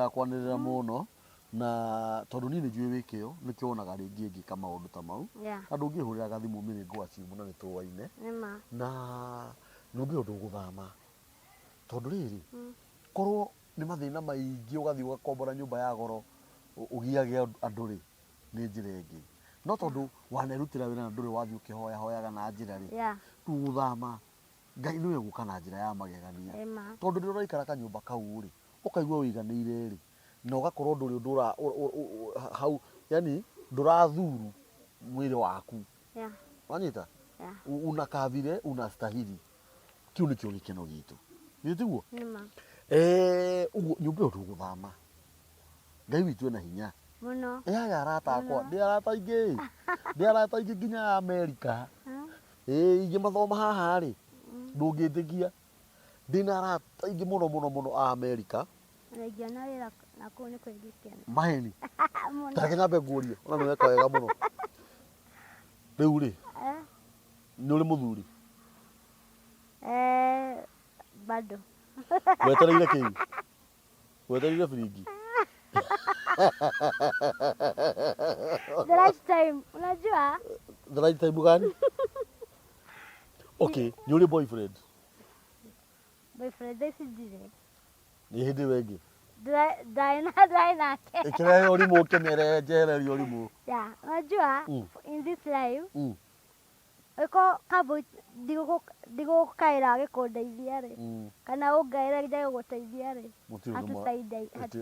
[SPEAKER 1] kwanĩrĩra mũno na tondu ni njui wikio nikionaga ringi ngika maundu ta mau andu ngihurira gathimu miri ngwaci muna ni tuwaine na nungi undu guthama tondu riri korwo ni mathina maingi ugathi ugakombora nyumba ya goro ugiage andu ri ni njira ingi no tondu wanerutira wira na nduri wathi ukihoya hoyaga na njira ri guthama Ngai niwe guka na njira ya magegania tondu ndiro ikara kanyumba kau ri ukaigua wiganiire ri na ugakorwo nduri ndura hau yani ndurathuru mwili waku wanyita unakavire unastahili kiu nikio gikeno gitu nitiguo uguo nyumba yo guthama Ngai witu ena hinya
[SPEAKER 2] muno
[SPEAKER 1] ya arata akwa ndi arata ingi nginya Amerika ingi mathoma haha ri ndungitigia ndina arata ingi muno Amerika
[SPEAKER 2] Ngana wira nako ni kwigikena
[SPEAKER 1] maheni tareke nyambe ngurie ona no weka wega muno riu ri ni uri muthuri
[SPEAKER 2] bado
[SPEAKER 1] wetereire kiu wetereire firingi
[SPEAKER 2] the right time unajua
[SPEAKER 1] the right time gani okay ni uri boyfriend
[SPEAKER 2] this is dire
[SPEAKER 1] ni hindi wengi
[SPEAKER 2] Daina
[SPEAKER 1] ikire urimu kenere jere urimu
[SPEAKER 2] unajua in this life Eko kabo digo kaira gekondeithia ri. Kana ungaira gija guteithia ri.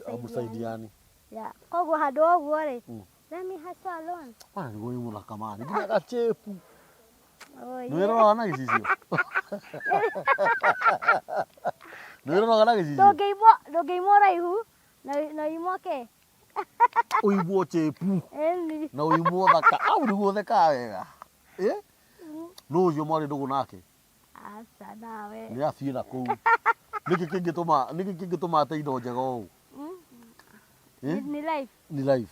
[SPEAKER 1] Hatusaidiani.
[SPEAKER 2] Yeah. Koguo handu oguo ri. Let me hustle alone.
[SPEAKER 1] Wana ni goyi muna kamani. Nginya gachepu.
[SPEAKER 2] Oh.
[SPEAKER 1] Nä gicicio nä rona kana gicicio
[SPEAKER 2] ndångäimwo raihu na imwo ke
[SPEAKER 1] uimwo chepu na uimwo thaka au niguo theka wega no ucio mwari ndugu nake
[SPEAKER 2] aca nawe
[SPEAKER 1] nä athiä na kå u nä kä ngä tå ma atä indo njega å
[SPEAKER 2] ni life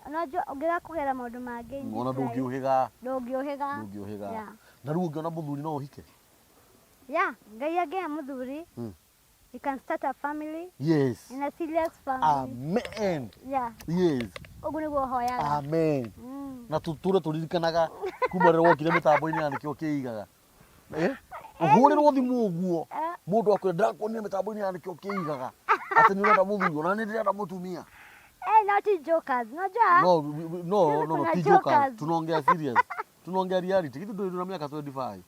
[SPEAKER 2] unajua ungetaka kugera maundu mangĩ
[SPEAKER 1] ona ndũngĩũhĩga na rĩu ũngĩona mũthuri no ũhike
[SPEAKER 2] Ngai angĩhe mũthuri you can start a family
[SPEAKER 1] yes
[SPEAKER 2] in a serious family
[SPEAKER 1] amen yes
[SPEAKER 2] ũguo nĩguo hoyaga
[SPEAKER 1] amen na tũtũre tũririkanaga kuma rĩrĩa wokire mĩtambo-inĩ ya nĩkĩo kĩigaga ũhũrĩrwo thimũ ũguo mũndũ akwĩra ndĩrakuonia mĩtambo-inĩ ya nĩkĩo kĩigaga atĩ nĩ ũrenda mũthuri ona nĩ ndĩrenda mũtumia
[SPEAKER 2] not jokers, unajua?
[SPEAKER 1] No, ti jokers. Tunaongea serious. Tunaongea reality. Kitu ndio tuna miaka 25.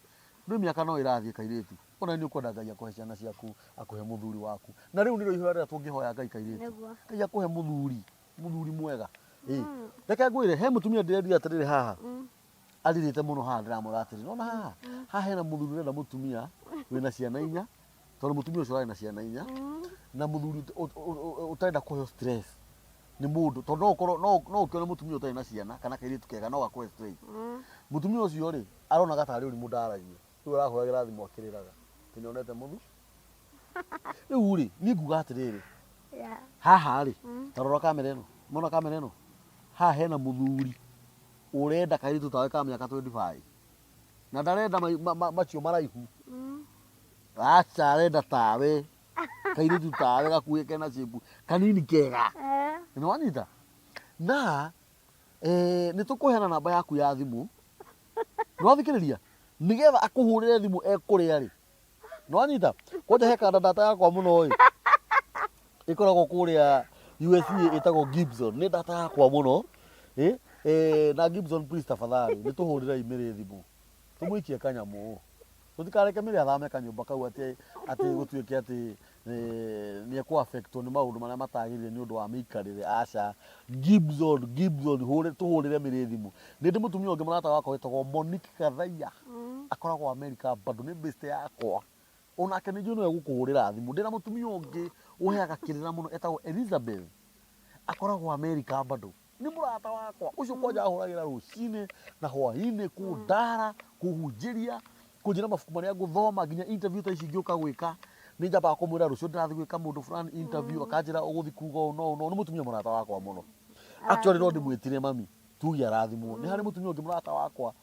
[SPEAKER 1] Ndio miaka no irathie kairitu. Ona ni ukwenda Ngai akuhe ciana ciaku, akuhe muthuri waku. Na riu ndio ihoya rĩa tũngĩhoya Ngai kairitu. Ngai akuhe muthuri mwega. Reke ngwire he mutumia ndĩrendire atĩrĩrĩ haha. Arirĩte mũno haha ndĩramwĩra atĩrĩrĩ. Nona haha hena muthuri ũrenda mutumia wĩna ciana 4. Tondũ mutumia ũcio arĩ na ciana 4. Na muthuri ũtarenda kũheo stress. Ni mundu to no ukiona mutumia utai na ciana kana kairitu kega no gakwe straight mutumia ucio ri arona gatari uri mundaragia riu arahoyagira thimu akiriraga tinionete muthu riu ri ni nguga atiriri haha ri tarora kamera ino haha hena muthuri urenda kairitu tawe ka miaka 25 na ndarenda macio maraihu acha arenda tawe kairitu tawe gakuike na cibu kanini kega nä wanyita na nä tå kå heana namba yaku ya thimå nä wathikä rä ria nä getha akå hå rä re thimå ekå rä a rä nä wanyita kwanja he kanda data yakwa må no ä koragwo kå rä a USA ä tagwo Gibson nä data yakwa må no na Gibson please tafadhali nä tå hå rä re imä rä thimå tå må ikie kanyamå tå tikareke mä rä athame kanyå kau atä gå tuä ke atä nä ekå affectwo nä maå ndå marä a matagä rire nä å ndå wa mä ikarä re aca Gibson tå hå rä re mä rä thimå nä ndä må tumia å ngä må rata wakwa wä tagwo Monique Gathaia akoragwo America bado nä mbäctä yakwa onake nä njå nä egå kå hå rä ra thimå ndä na må tumia å ngä å heaga kä rä ra må no etagwo Elizabeth akoragwo America bado nä må rata wakwa å cio kwanja ahå ragä ra rå cinä na hwainä kå ndara kå hunjä ria kå njä ra mabuku marä a ngå thoma nginya interview ta ici ngä å ka gwä ka nä njambaga kå mwä ra rå cio ndä rathi gwä ka må ndå fulani interview akanjä ra å gå thi kuga å no nä må tumia må rata wakwa må no actually no ndä mwä tire mami tuge arathimwo nä harä må tumia å ngä må rata wakwa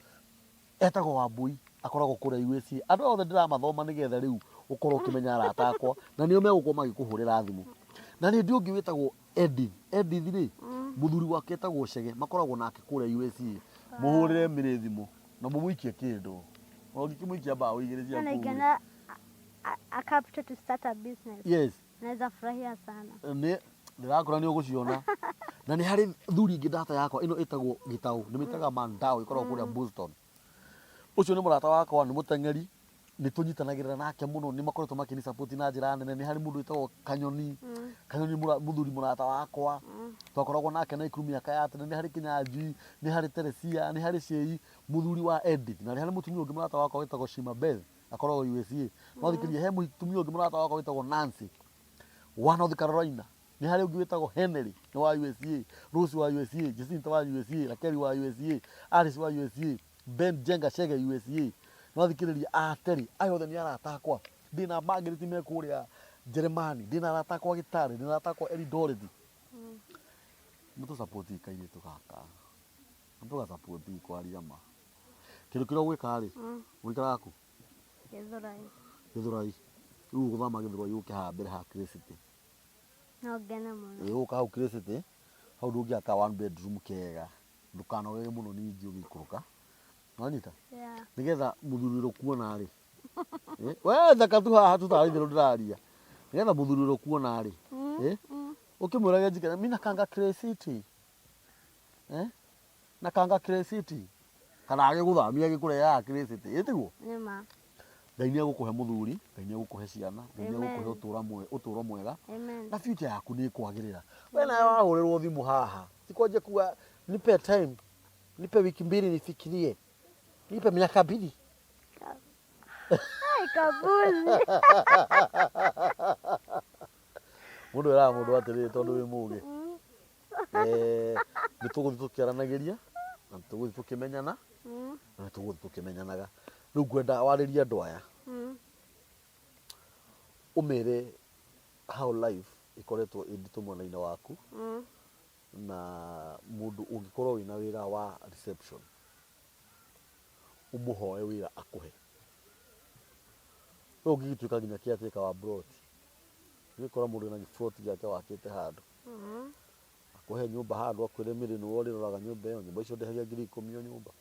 [SPEAKER 1] etagwo Wambui akoragwo kå rä a USA andå othe ndä ramathoma nä getha rä u å korwo å kä menya arata akwa na nä o megå korwo magä kå hå rä ra thimå na nä ndä å ngä wä tagwo Edith rä må thuri wake etagwo Cege makoragwo nake kå rä a USA må hå rä re mä rä thimå na må må ikie kä ndå ona å ngä kä må ikia mbaå igä rä ciaku
[SPEAKER 2] a capital to start a business.
[SPEAKER 1] Yes.
[SPEAKER 2] Naweza furahia sana.
[SPEAKER 1] Ndirakora ni uguciona. Na ni hari thuri ingi data yakwa ino itagwo Gitau, ni mitaga Mandao ikorwo kuria Boston. Ucio ni murata wakwa ni mutengeri, ni tunyitanagirira nake muno ni makoretwo makini support na njira nene ni hari mundu itagwo Kanyoni. Kanyoni muthuri murata wakwa. Twakoragwo nake na ikuru miaka ya tene ni hari Kinyanji, ni hari Teresia, ni hari Cei, muthuri wa Edith. Na ni hari mutumia ungi murata wakwa witagwo Shima Beth. Akoragwo USA no thikiria he mutumia ungi murata wakwa witagwo Nancy wa North Carolina ni hari ungi witagwo Henry ni wa USA Rose wa USA Jacinta wa USA Rakeli wa USA Alice wa USA Ben Jenga Chege USA no thikiria ateri ayo othe ni arata akwa ndina Margaret me kuria Germany ndina arata akwa Gitari ndina arata akwa Eldoret mutu support kaire tukaka mutu ga support kwa riama kindu kira gwika ri gwikara aku Githurai. Riu guthama Githurai uke ha mbere ha Crescent.
[SPEAKER 2] No ngena muno.
[SPEAKER 1] Uka ha Crescent. Hau ndungi aka one bedroom kega. Ndukanoge muno ni nji ugikuruka. Nwanyita? Nigetha muthuriro kuona ri. We thaka tu haha tutarithiro ndiraria. Nigetha muthuriro kuona ri. Ukimurage njikana mina kanga Crescent. Na kanga Crescent. kana agiguthamia agikureaga akiriciti itiguo
[SPEAKER 2] Nima.
[SPEAKER 1] Ngai nĩegũkũhe mũthuri Ngai nĩegũkũhe ciana Ngai nĩegũkũhe ũtũũro mwega na future yaku nĩ kwagĩrĩra we nawe wahũrĩrwo thimũ haha tikwanje kuwa nipe time nipe wiki mbili nifikirie nipe miaka mbili
[SPEAKER 2] Ai kabuzi.
[SPEAKER 1] Mũndũ era mũndũ atĩrĩ tondũ wĩ mũũgĩ nĩ tũgũthiĩ tũkĩaranagĩria na tũgũthiĩ tũkĩmenyana na tũgũthiĩ tũkĩmenyanaga rĩu ngwenda warĩrie andũ aya ũmere how life ikoretwo nditũ mwena-inĩ waku na mũndũ ũngĩkorwo wĩna wĩra wa reception ũmũhoe wĩra akũhe rĩu ũngĩgĩtuĩka nginya kĩatĩka wa brot nĩũkora mũndũ na brot yake wakĩte handũ akũhe nyũmba handũ akwĩre mĩrĩ nĩwe ũrĩroraga nyũmba ĩyo nyũmba icio ndĩhagia 10,000 o nyũmba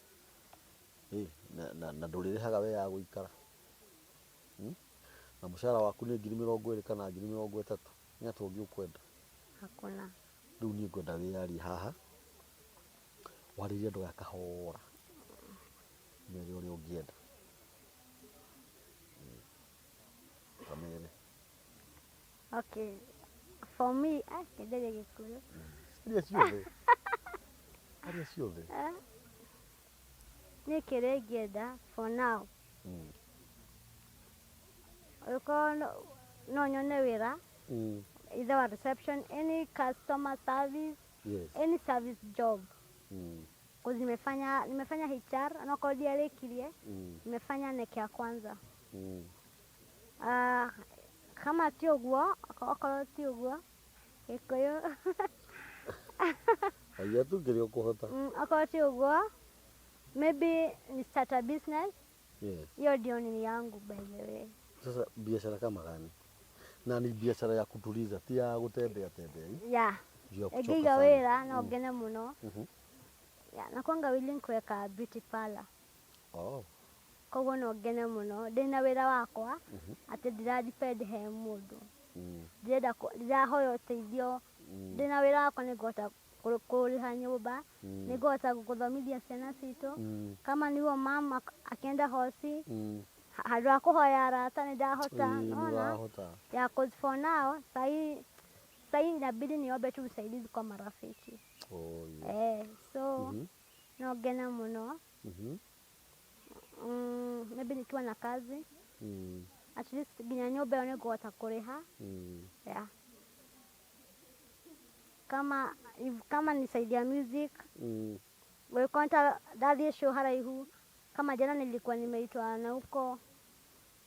[SPEAKER 1] na ndũrĩrĩhaga we ya gũikara na mũcara waku nĩ 20,000 kana 30,000 nĩ atĩa ũngĩ ũkwenda
[SPEAKER 2] Hakuna.
[SPEAKER 1] rĩu niĩ ngwenda wĩyarie haha warĩrie andũ aya kahora mere ũrĩa ũngĩenda kamere
[SPEAKER 2] Okay. For me, kĩnderia Gĩkũyũ.
[SPEAKER 1] Aria ciothe
[SPEAKER 2] Niĩ kĩrĩa ingĩenda for now. Ũkorwo no nyone wĩra either wa reception, any customer service, any service job. Cause nimefanya HR, anakorwo ndiarĩkirie, nimefanya neke ya kwanza. Kama ti ũguo, okorwo ti ũguo, Gĩkũyũ.
[SPEAKER 1] Aya tu kĩrĩa ũkũhota.
[SPEAKER 2] Okorwo ti ũguo, maybe ni start a business.
[SPEAKER 1] Yes.
[SPEAKER 2] Hiyo ndio nini yangu by the way.
[SPEAKER 1] Sasa biashara kama gani? Na ni biashara ya kutuliza, ti ya gutembea tembea.
[SPEAKER 2] Yeah. Egiga wĩra no ngene mũno. Yeah, nakwanga willing kuweka beauty parlor. Koguo no ngene mũno ndĩna wĩra wakwa atĩ ndiradepend he mũndũ ndirahoya ũteithio ndĩna wĩra wakwa nĩngũhota kũrĩha nyũmba nĩngũhota gũthomithia ciana citũ kama nĩguo mama akienda hosi handũ ha kũhoya arata nĩndahota ya cause for now sahi inabidi niombe tu usaidizi kwa marafiki so no ngene mũno maybe nikiwa na kazi at least nginya nyũmba ĩyo nĩngũhota kũrĩha yeah. Kama nisaidia music wekonta dadhi show haraihu kama jana nilikuwa nimeitwa na huko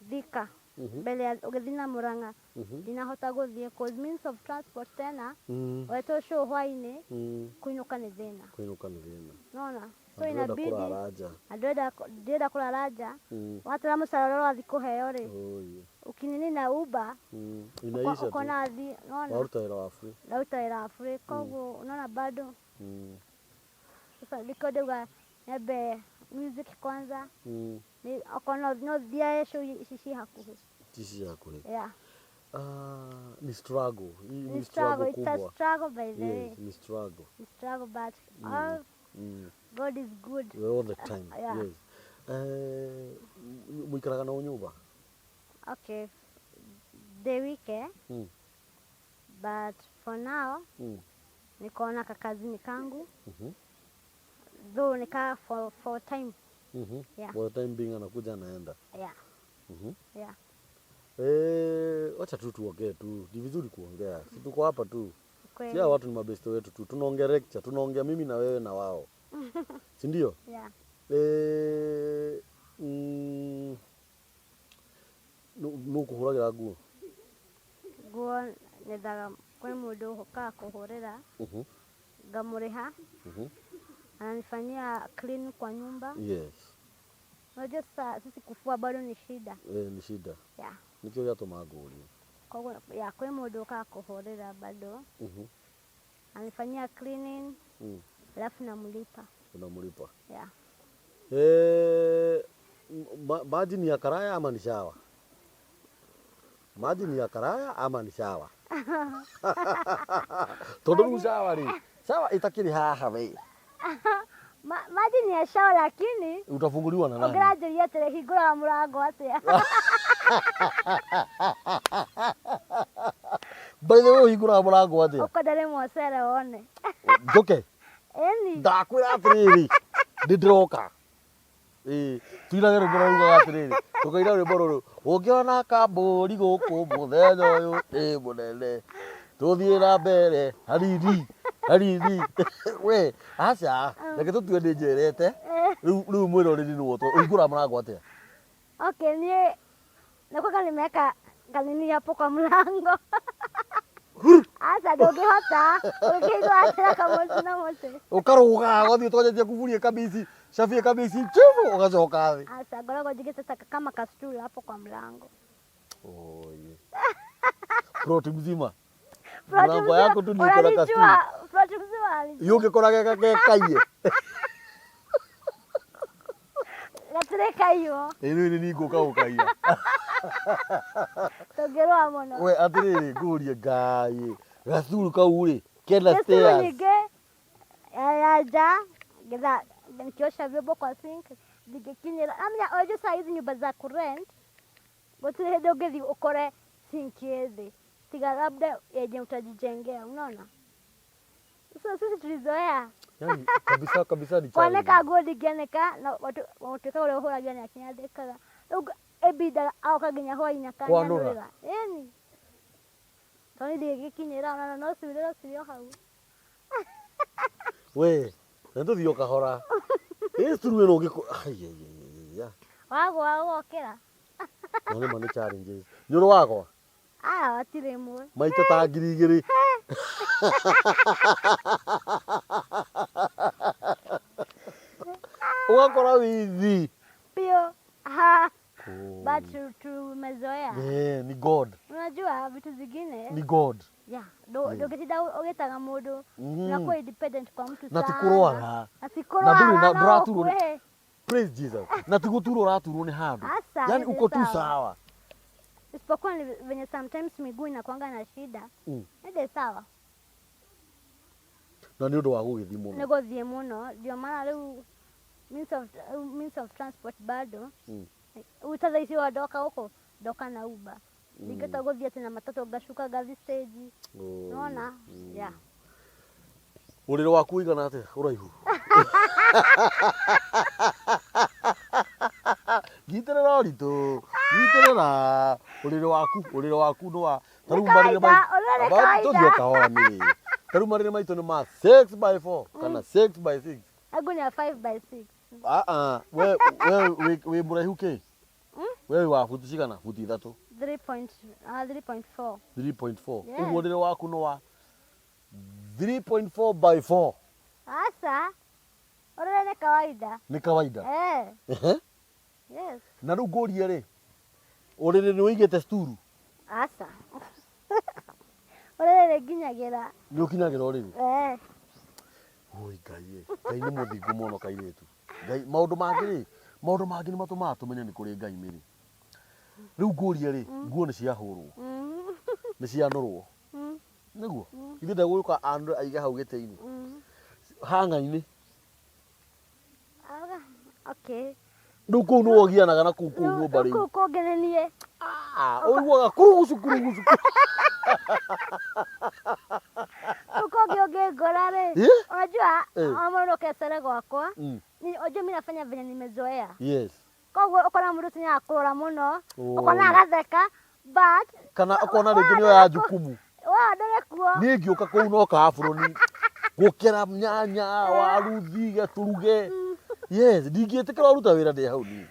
[SPEAKER 2] Thika mbele ya ugethina Murang'a dinahota gũthiĩ cause means of transport tena weto show hwainĩ kuinuka nĩ thĩna nona so inabidi ndĩrenda kũrara nja watara mũcara ũrĩa wathi kũheo rĩ ukinini na Uber inaisha tu nathi nona lauta wĩra wa free koguo unaona bado sasa ndikondauga nyambe music kwanza ni okono no thia show ici hakuhĩ yeah.
[SPEAKER 1] Ni struggle.
[SPEAKER 2] It's a struggle by the way.
[SPEAKER 1] Ni struggle.
[SPEAKER 2] It's struggle but God is good.
[SPEAKER 1] All the time. Yes. Muikaraga na nyumba?
[SPEAKER 2] Okay. The week but for now niko na kakazini kangu. Though nika for time. Yeah.
[SPEAKER 1] For time being anakuja naenda.
[SPEAKER 2] Yeah. Yeah.
[SPEAKER 1] Wacha tu tuongee tu. Ni vizuri kuongea. Si tuko hapa tu. Si hao watu ni mabeste wetu tu. Tunaongea lecture, tunaongea mimi na wewe na wao. Si ndio?
[SPEAKER 2] Yeah.
[SPEAKER 1] Nukuhuragira nguo.
[SPEAKER 2] Nguo nethaga kwĩ mũndũ ũkaga kũhũrĩra. Ngamũrĩha. Ananifanyia clean kwa nyumba.
[SPEAKER 1] Yes.
[SPEAKER 2] Unajua sasa sisi kufua bado ni shida.
[SPEAKER 1] Ni shida.
[SPEAKER 2] Yeah.
[SPEAKER 1] Nikio yatũma ngũrie.
[SPEAKER 2] Koguo ya kwĩ mũndũ ũkaga kũhũrĩra bado. Ananifanyia cleaning. Alafu namlipa.
[SPEAKER 1] Unamlipa?
[SPEAKER 2] Yeah.
[SPEAKER 1] Maji ni ya karaya ama ni shawa? Maji ni ya karaya ama ni shawa? Tondu shawa ri. Shawa itakiri haha we.
[SPEAKER 2] Maji ni ya shower lakini
[SPEAKER 1] utafunguliwa na nani?
[SPEAKER 2] Ungeanjiria tere hingura murango atia.
[SPEAKER 1] By the way, hingura murango atia.
[SPEAKER 2] Ukondere mwacere wone.
[SPEAKER 1] Njoke.
[SPEAKER 2] Eni.
[SPEAKER 1] Ndakwira atiriri. Ndiroka. Tuinage rwimbo rugaga atiriri. Tukaina rwimbo ruru. Ungiona kamburi guku muthenya uyu ni munene. Tuthie na mbere hariri. Hariri. We, aca. Reke tutue ndi njerete. Riu mwiroreri ni woto. Hingura murango atia.
[SPEAKER 2] Okay, nie nakuwa nimeweka kanini hapo kwa mlango. Asa ndungihota ukigwa atira kamosi na mote.
[SPEAKER 1] Ukaruga gothi twaje kuvuria kabisi, shafie kabisi chufu ugacoka thi.
[SPEAKER 2] Asa ngoragwo njigite kama kastuli hapo kwa mlango.
[SPEAKER 1] Oye. Proti mzima. Mlango yako tu niko na kastuli.
[SPEAKER 2] Proti mzima.
[SPEAKER 1] Yunge kora kaiye.
[SPEAKER 2] Gatireka hiyo.
[SPEAKER 1] Eno ni niko kaukaiya.
[SPEAKER 2] Togerwa mono.
[SPEAKER 1] We atiriri ngurie Ngai. Gastuli kau ri kenda stairs.
[SPEAKER 2] Ya getha nikiosha vyombo kwa sink ndigikinyira amya ojo size nyumba za kurent gutire hende ungithi ukore sink yethi tiga labda yenye utajijengea unaona sisi tulizoea
[SPEAKER 1] Yani kabisa ni challenge.
[SPEAKER 2] kuoneka nguo ndingĩanĩka na watuĩka ũrĩa ũhũragio nĩ akinyandĩkaga rĩu ebindaga agoka nginya hwainĩ akanyanũrĩra ĩni tondũ ndĩgĩkinyĩra ona no ciurĩrwo cirio hau.
[SPEAKER 1] We, nĩtũthiĩ o kahora. Ĩcuru ĩno ũngĩkũ
[SPEAKER 2] wagwa ũgokĩra
[SPEAKER 1] no nĩma nĩ challenges. Nĩũrĩ wagwa?
[SPEAKER 2] watirĩ ĩmwe
[SPEAKER 1] Maita ta 2,000. Ugakora withi
[SPEAKER 2] pio but tumezoea.
[SPEAKER 1] ni God.
[SPEAKER 2] Unajua vitu zingine
[SPEAKER 1] Ni God.
[SPEAKER 2] yeah ndũngĩtinda ũgĩtaga mũndũ unakuwa independent kwa mtu sana.
[SPEAKER 1] Na tikurwara.
[SPEAKER 2] Na tikurwara.
[SPEAKER 1] Na ndũraturwo. Praise Jesus. Na tiguturwo ũraturwo nĩ handũ. Yani uko tu sawa.
[SPEAKER 2] Isipokuwa ni venye sometimes miguu inakuanga na shida. Ndio sawa.
[SPEAKER 1] Na nĩ ũndũ wa gũgĩthiĩ mũno.
[SPEAKER 2] Nĩ gũthiĩ mũno ndio maana rĩu means of transport bado. Utatha ici wandoka huko ndoka na Uber. Ningeta gũthiĩ atĩ na matatu ngashuka gathi stage. Unaona? Yeah.
[SPEAKER 1] Ũrĩrĩ waku ũigana atĩa ũraihu? Gitĩrĩra ũritũ. Gitĩrĩra ũrĩrĩ waku nĩ wa tarĩu marĩrĩ maitũ tũthiĩ kahora mĩrĩ. Tarĩu marĩrĩ maitũ nĩ ma 6x4 kana 6x6.
[SPEAKER 2] Agu ni 5x6.
[SPEAKER 1] We mũraihu kĩ? We wa futi cigana? Futi 3.
[SPEAKER 2] 3.4.
[SPEAKER 1] 3.4. Ũguo ũrĩrĩ waku nĩ wa 3.4x4.
[SPEAKER 2] Asa ũrĩrĩ nĩ kawaida.
[SPEAKER 1] Nĩ kawaida.
[SPEAKER 2] Yes.
[SPEAKER 1] Na rĩu ngũrie rĩ, ũrĩrĩ nĩ ũigĩte sturu?
[SPEAKER 2] Asa. Ũrĩrĩ nginyagĩra.
[SPEAKER 1] Nĩ ũkinyagĩra ũrĩrĩ? Oi Ngai Ngai nĩ mũthingu mũno kairĩtu. Ngai maũndũ mangĩ nĩ matũmaga tũmenye nĩ kũrĩ Ngai mĩrĩ. Rĩu ngũrie rĩ, nguo nĩ ciahũrwo. Nĩ cianũrwo. Nĩguo? Ithe ndegũka andũ aige hau gĩtĩ-inĩ. Hanga-inĩ.
[SPEAKER 2] Okay.
[SPEAKER 1] Rĩu kũu nĩ wogianaga na kũu nyũmba rĩu.
[SPEAKER 2] Kũu kũngenenie.
[SPEAKER 1] Ũiguaga kurugucu.
[SPEAKER 2] Ukongora rĩ. Unajua amoro kesere gwakwa. Unajua mimi nafanya vile nimezoea.
[SPEAKER 1] Yes.
[SPEAKER 2] Koguo ukona mũndũ tinya kũrora mũno. Ukona agatheka but
[SPEAKER 1] kana ukona rĩngĩ nĩyo ya jukumu.
[SPEAKER 2] Ndore kuo.
[SPEAKER 1] Niĩ ngĩũka kũu no kaburoni. Gũkera nyanya, waru, thiga, turuge. Yes, ndingĩtĩkĩra ũruta wĩra ndĩ hau niĩ.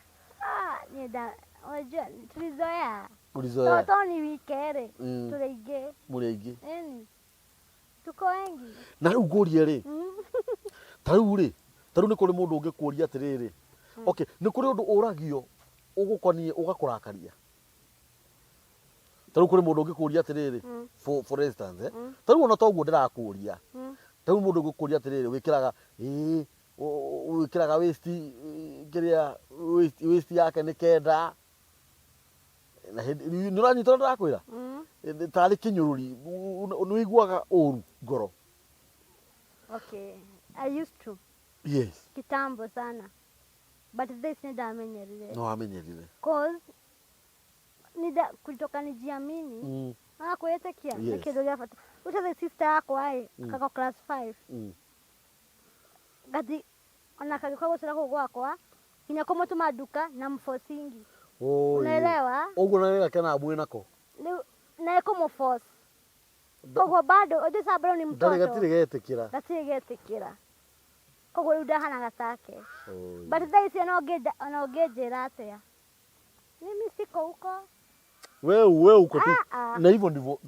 [SPEAKER 2] Unajua tulizoea.
[SPEAKER 1] Ulizoea.
[SPEAKER 2] Toto ni wikere. Tũrĩ
[SPEAKER 1] aingĩ.
[SPEAKER 2] Tuko wengi.
[SPEAKER 1] Na rĩu ngũrie rĩ. Tarĩu nĩ kũrĩ mũndũ ũngĩkũria atĩrĩrĩ. Okay, nĩ kũrĩ ũndũ ũragio ũgũkoniĩ ũgakũrakaria. Tarĩu kũrĩ mũndũ ũngĩkũria atĩrĩrĩ. For instance, tarĩu ona toguo ndĩrakũria. Tarĩu mũndũ ũngĩkũria atĩrĩrĩ wĩkĩraga waist yake nĩ kenda. Na nĩ ũranyita ndakwĩra? Tarĩ kĩnyũrũri nĩ ũiguaga ũru ngoro.
[SPEAKER 2] Okay, I used to.
[SPEAKER 1] Yes.
[SPEAKER 2] Kitambo sana. But this nidamenyerire.
[SPEAKER 1] No amenyerire.
[SPEAKER 2] Cause kutoka nijiamini. Kuyetekia.
[SPEAKER 1] Yes.
[SPEAKER 2] Kidogo yafuata. Uchaze sister yako ai kako class 5. Gati onakagikwa gusira kugwakwa kinya kumutuma duka na mfosingi. Unaelewa?
[SPEAKER 1] Uguo naelewa kana abu nako.
[SPEAKER 2] Na eko mforce. Kogo bado oje sabro ni mtoto.
[SPEAKER 1] Gatire getekira.
[SPEAKER 2] Gatire getekira. Kogo yuda hana gatake. But they say no gejera atia. Mimi siko huko.
[SPEAKER 1] Wewe uko tu. Na hivyo ndivyo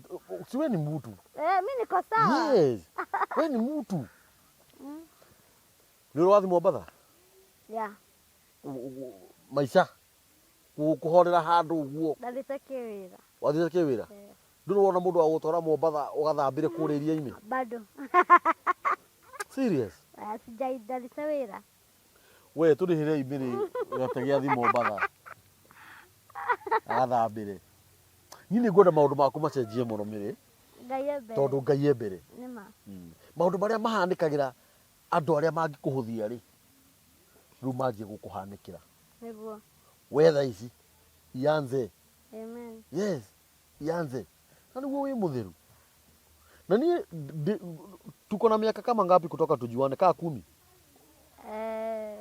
[SPEAKER 1] siwe ni mtu.
[SPEAKER 2] Mimi niko sawa.
[SPEAKER 1] Yes. Wewe ni mtu. Ndio wathi Mombasa?
[SPEAKER 2] Yeah.
[SPEAKER 1] Maisha. Kuhorera handu uguo.
[SPEAKER 2] Ndathite wira.
[SPEAKER 1] Wathite wira? Ndio wona mundu agutwara Mombasa ugathambire kuri iria-ini.
[SPEAKER 2] Bado.
[SPEAKER 1] Serious?
[SPEAKER 2] Sijai ndathite wira.
[SPEAKER 1] We turihire ibiri gategia thi Mombasa. Athambire. Nini ngwenda maundu maku macenjie muno miri.
[SPEAKER 2] Ngai embere.
[SPEAKER 1] Tondu Ngai embere.
[SPEAKER 2] Nima.
[SPEAKER 1] Maundu maria mahanikagira andu aria mangikuhuthia ri. Riu manjie gukuhanikira.
[SPEAKER 2] Nigwo.
[SPEAKER 1] Wetha ici ianze.
[SPEAKER 2] Amen.
[SPEAKER 1] Yes, ianze. Na niguo wi muthiru. Na ni tuko na miaka kama ngapi kutoka tujuane? Kaa 10.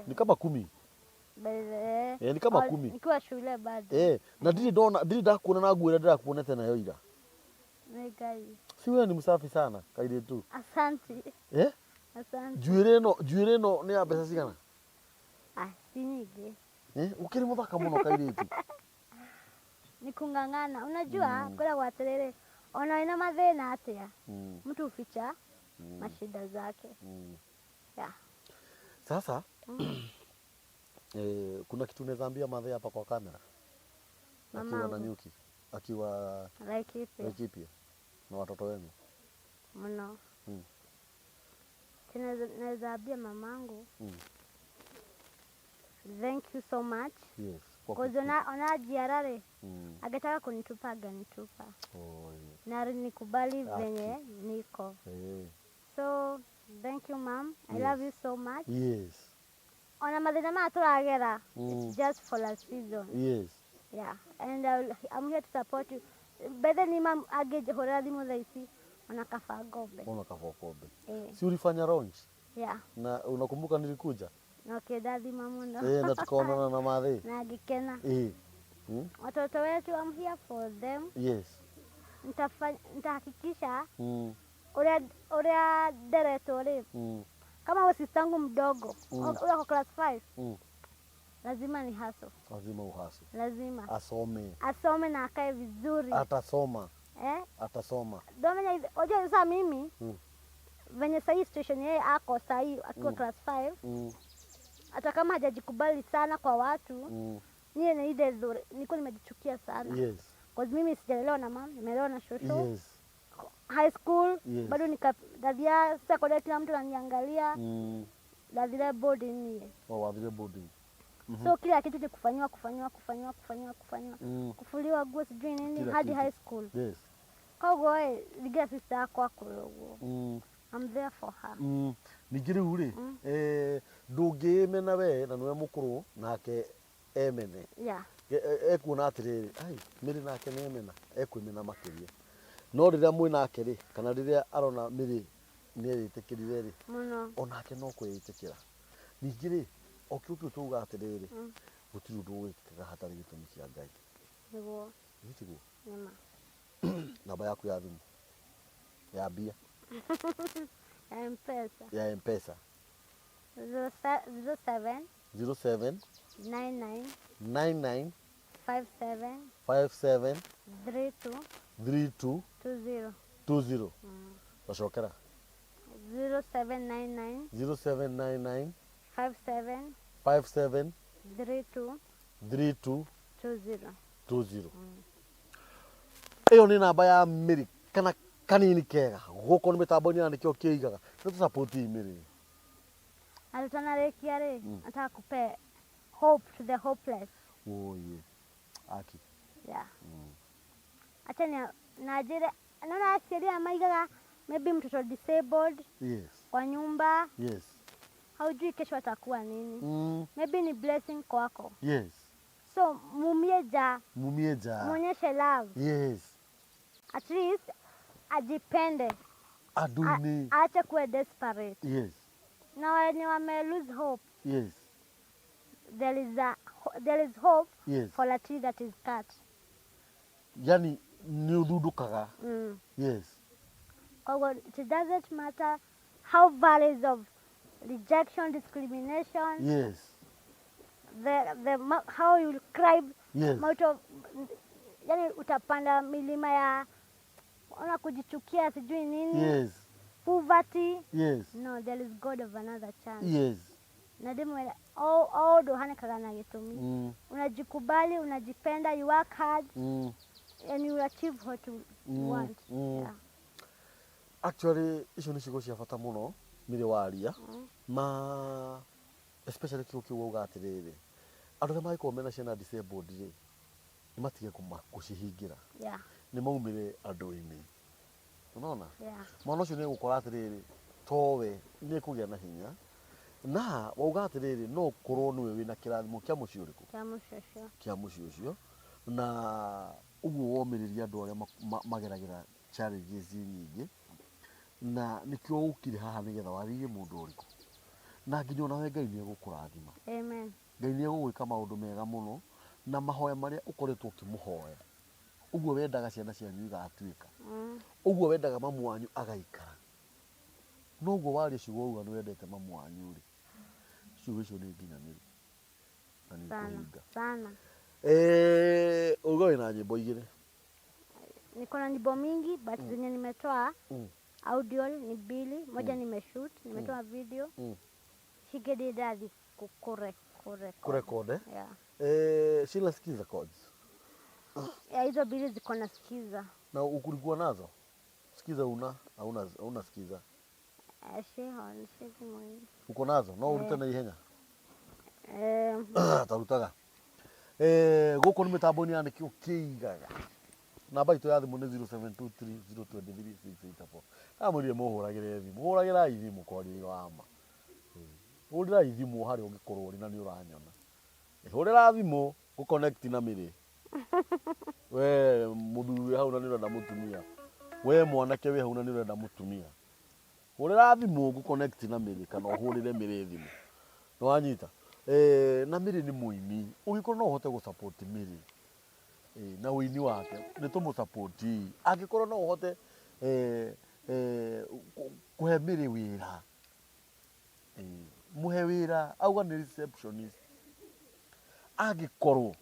[SPEAKER 1] Ni kama 10. Ni kama 10.
[SPEAKER 2] Nikiwa shule bado.
[SPEAKER 1] Na ndiri ndakuona na nguo ira ndirakuonete nayo ira.
[SPEAKER 2] Ngai.
[SPEAKER 1] Si wewe ni msafi sana, kaide tu.
[SPEAKER 2] Asante. Asante.
[SPEAKER 1] Juire no ni ya pesa cigana?
[SPEAKER 2] Si nyingi.
[SPEAKER 1] Ukiri muthaka muno kaide tu.
[SPEAKER 2] Nikungangana. Unajua kula waterere ona ina mathina atia. Mtu uficha mashida zake. Yeah.
[SPEAKER 1] Sasa kuna kitu unaweza madhe hapa kwa kamera. Akiwa na nyuki, akiwa Laikipia na watoto wenu.
[SPEAKER 2] Mno. Naweza ambia mamangu. Thank you so much.
[SPEAKER 1] Yes.
[SPEAKER 2] Because ona jiarare. Agetaka kunitupa aganitupa. Na nikubali venye niko. So thank you mom. I love you so much.
[SPEAKER 1] Yes.
[SPEAKER 2] Ona mathina ma turagera. It's just for a season.
[SPEAKER 1] Yes.
[SPEAKER 2] Yeah. And I'm here to support you. Better ni mam agehora thimu thaici ona kaba ngombe.
[SPEAKER 1] Ona kaba ngombe. Si ulifanya launch?
[SPEAKER 2] Yeah.
[SPEAKER 1] Na unakumbuka nilikuja?
[SPEAKER 2] Na kidathima muno.
[SPEAKER 1] Na tukaonana na mathe.
[SPEAKER 2] Na ngikena. Watoto wetu I'm here for them.
[SPEAKER 1] Yes.
[SPEAKER 2] Nitahakikisha uria dereto ri. Kama wasistangu mdogo ule kwa class 5. Lazima ni haso. Lazima uhaso. Lazima. Asome na akae vizuri.
[SPEAKER 1] Atasoma. Atasoma.
[SPEAKER 2] Domenya oje sasa mimi. Venye sahi station yeye ako sahi akiwa class 5. Hata kama hajajikubali sana kwa watu. Niye na ile nzuri. Niko nimejichukia sana.
[SPEAKER 1] Yes.
[SPEAKER 2] Cause mimi sijalelewa na mama, nimelelewa na shosho.
[SPEAKER 1] Yes.
[SPEAKER 2] High school, bado nikadadia secondary kila mtu ananiangalia. Dadile boarding niye.
[SPEAKER 1] Wadile boarding.
[SPEAKER 2] So kila kitu ni kufanywa. Kufuliwa nguo sijui nini hadi high school.
[SPEAKER 1] Yes.
[SPEAKER 2] Kogo liga sister yako akulogo. I'm there for her.
[SPEAKER 1] Nigiri uri ndungimena we na niwe mukuru nake emene.
[SPEAKER 2] Yeah.
[SPEAKER 1] Ekuona atiriri ai miri nake ne emena ekwimena makiria. No riria mwi nake ri kana riria arona miri ni yitikirire ri.
[SPEAKER 2] Muno.
[SPEAKER 1] Onake no kwiyitikira. Nigiri okiutu tuga atiriri gutiri undu gwikikaga hatari gitumi kia Ngai.
[SPEAKER 2] Nigwo.
[SPEAKER 1] Nigwo.
[SPEAKER 2] Nema.
[SPEAKER 1] Namba yaku ya thimu. Ya bia.
[SPEAKER 2] M-Pesa.
[SPEAKER 1] Ya M-Pesa.
[SPEAKER 2] 07
[SPEAKER 1] 99
[SPEAKER 2] 57 32
[SPEAKER 1] 20. Washokera.
[SPEAKER 2] 0799 57 32
[SPEAKER 1] 20. Eyo ni namba ya miri kana kanini kega guko ni mitambo-ini na nikio kiigaga ni tu support miri.
[SPEAKER 2] Alitana rekia ri ataka kupe hope to the hopeless.
[SPEAKER 1] Aki.
[SPEAKER 2] Yeah. Acha najire naona sheria maigaga maybe mtoto disabled.
[SPEAKER 1] Yes.
[SPEAKER 2] Kwa nyumba.
[SPEAKER 1] Yes.
[SPEAKER 2] haujui kesho atakuwa nini. Maybe ni blessing kwako.
[SPEAKER 1] Yes.
[SPEAKER 2] So mumieja. Muonyeshe love.
[SPEAKER 1] Yes.
[SPEAKER 2] At least ajipende.
[SPEAKER 1] Aduni.
[SPEAKER 2] Aache kuwa desperate.
[SPEAKER 1] Yes.
[SPEAKER 2] Na wenye wame lose hope.
[SPEAKER 1] Yes.
[SPEAKER 2] There is hope.
[SPEAKER 1] Yes.
[SPEAKER 2] For a tree that is cut.
[SPEAKER 1] Yani ni udhudukaga. Yes.
[SPEAKER 2] It doesn't matter how valleys of rejection, discrimination.
[SPEAKER 1] Yes.
[SPEAKER 2] How you cry.
[SPEAKER 1] Yes.
[SPEAKER 2] Yani utapanda milima ya ona kujichukia sijui nini.
[SPEAKER 1] Yes.
[SPEAKER 2] Poverty.
[SPEAKER 1] Yes.
[SPEAKER 2] No, there is God of another chance.
[SPEAKER 1] Yes.
[SPEAKER 2] Na demu do hana kagana getumi. Unajikubali, unajipenda, you work hard. And you achieve what you want. Yeah.
[SPEAKER 1] Actually, icio ni cigo cia bata muno mire waria ma especially kiu ugatiriri andu mai ko mena ciana disabled ri ni matige kucihingira.
[SPEAKER 2] Yeah.
[SPEAKER 1] Ni maumire andu-ini. Unaona?
[SPEAKER 2] Yeah.
[SPEAKER 1] Mwana ucio ni gukora atiriri towe ni kugia na hinya na wauga atiriri no korwo niwe wina kirathimo kia muci uriku kia muci ucio na uguo womiriria andu aria mageragira challenges nyingi na nikio ukire haha nigetha waririe mundu uriku na nginya nawe Ngai ni egukurathima.
[SPEAKER 2] Amen.
[SPEAKER 1] Ngai ni egugwika maundu mega muno na mahoya maria ukoretwo ukimuhoya uguo wendaga ciana cianyu igatuika uguo wendaga mamu wanyu agaikara no uguo waria ciugo uga ni wendete mamu wanyu ri ciugo icio ni nginyaniru na ni kuhinga
[SPEAKER 2] sana.
[SPEAKER 1] Ugo ina nyimbo igire.
[SPEAKER 2] Niko na nyimbo mingi but zenye nimetoa audio ni mbili, moja nimeshoot, nimetoa video. Shigedida di kurekode.
[SPEAKER 1] Yeah. Shila sikiza chords.
[SPEAKER 2] Yeah, hizo mbili ziko na sikiza.
[SPEAKER 1] Na ukulikuwa nazo? Sikiza hauna sikiza.
[SPEAKER 2] Shiki mwingi.
[SPEAKER 1] Uko nazo? No urute na ihenya. Tarutaga. Guko ni mitambo ni andikio kiigaga. Namba itu ya thimu ni 0723023684. Amurie muhuragire thimu. Muhuragira thimu kori wama. Hurira thimu hari ungikorwo ri na ni uranyona. Hurira thimu ku connect na miri. We muthuri hau na ni urenda mutumia. We mwanake we hau na ni urenda mutumia. Hurira thimu ku connect na miri kana uhurire miri thimu. No wanyita. Na miri ni muini. Ugikorwo no uhote gu support miri. Na wini wake ni tumu support. Agikorwo no uhote kuhe miri wira. Muhe wira auga ni receptionist. Agikorwo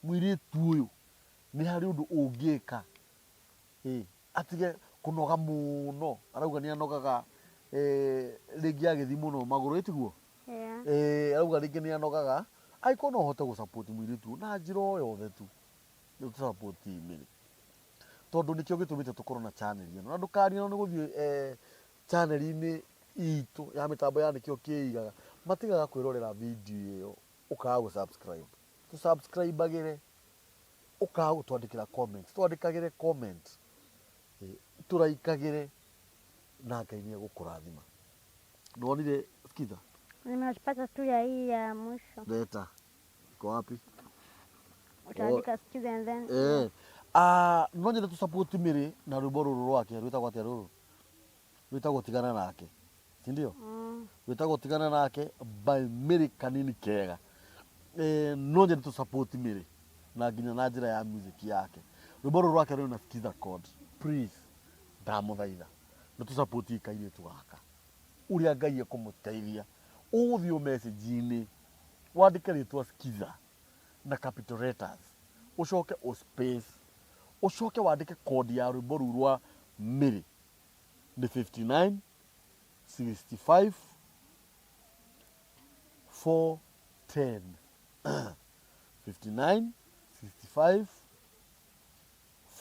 [SPEAKER 1] mwiritu uyu ni hari undu ungika atige kunoga muno arauga ni anogaga ringi agithi muno maguru itiguo.
[SPEAKER 2] Yeah.
[SPEAKER 1] Arauga ringi ni anogaga aiko no hote gu support mwiritu na njira yothe tu ni support miri tondu nikio gitumite tukorwo na channel ino na ndukari no guthie channel ini itu ya mitambo ya nikio kiigaga matigaga kwirorera video iyo ukaga gu subscribe tu subscribe agire ukaga gutwandikira comments twandikagire comment turaikagire na Ngai ni egukurathima. Ndonire sikiza
[SPEAKER 2] nimepata tu ya hii ya mwisho.
[SPEAKER 1] Data iko wapi?
[SPEAKER 2] Utaandika sikiza and then
[SPEAKER 1] no nyende tu support miri na rwimbo ruru rwake rwitagwo atia ruru rwitagwo tigana nake si ndio? Rwitagwo tigana nake by Miri kanini kega. No nyende tu support miri na nginya na njira ya music yake. Rwimbo ruru rwake rwina sikiza chord please ndamuthaitha na tu support ikaire tu gaka uria Ngai ekumuteithia uthio message ini wandike ritwa sikiza na capital letters ucoke o space ucoke wandike code ya rwimbo ruru rwa Miri ni 59 65 410 59 65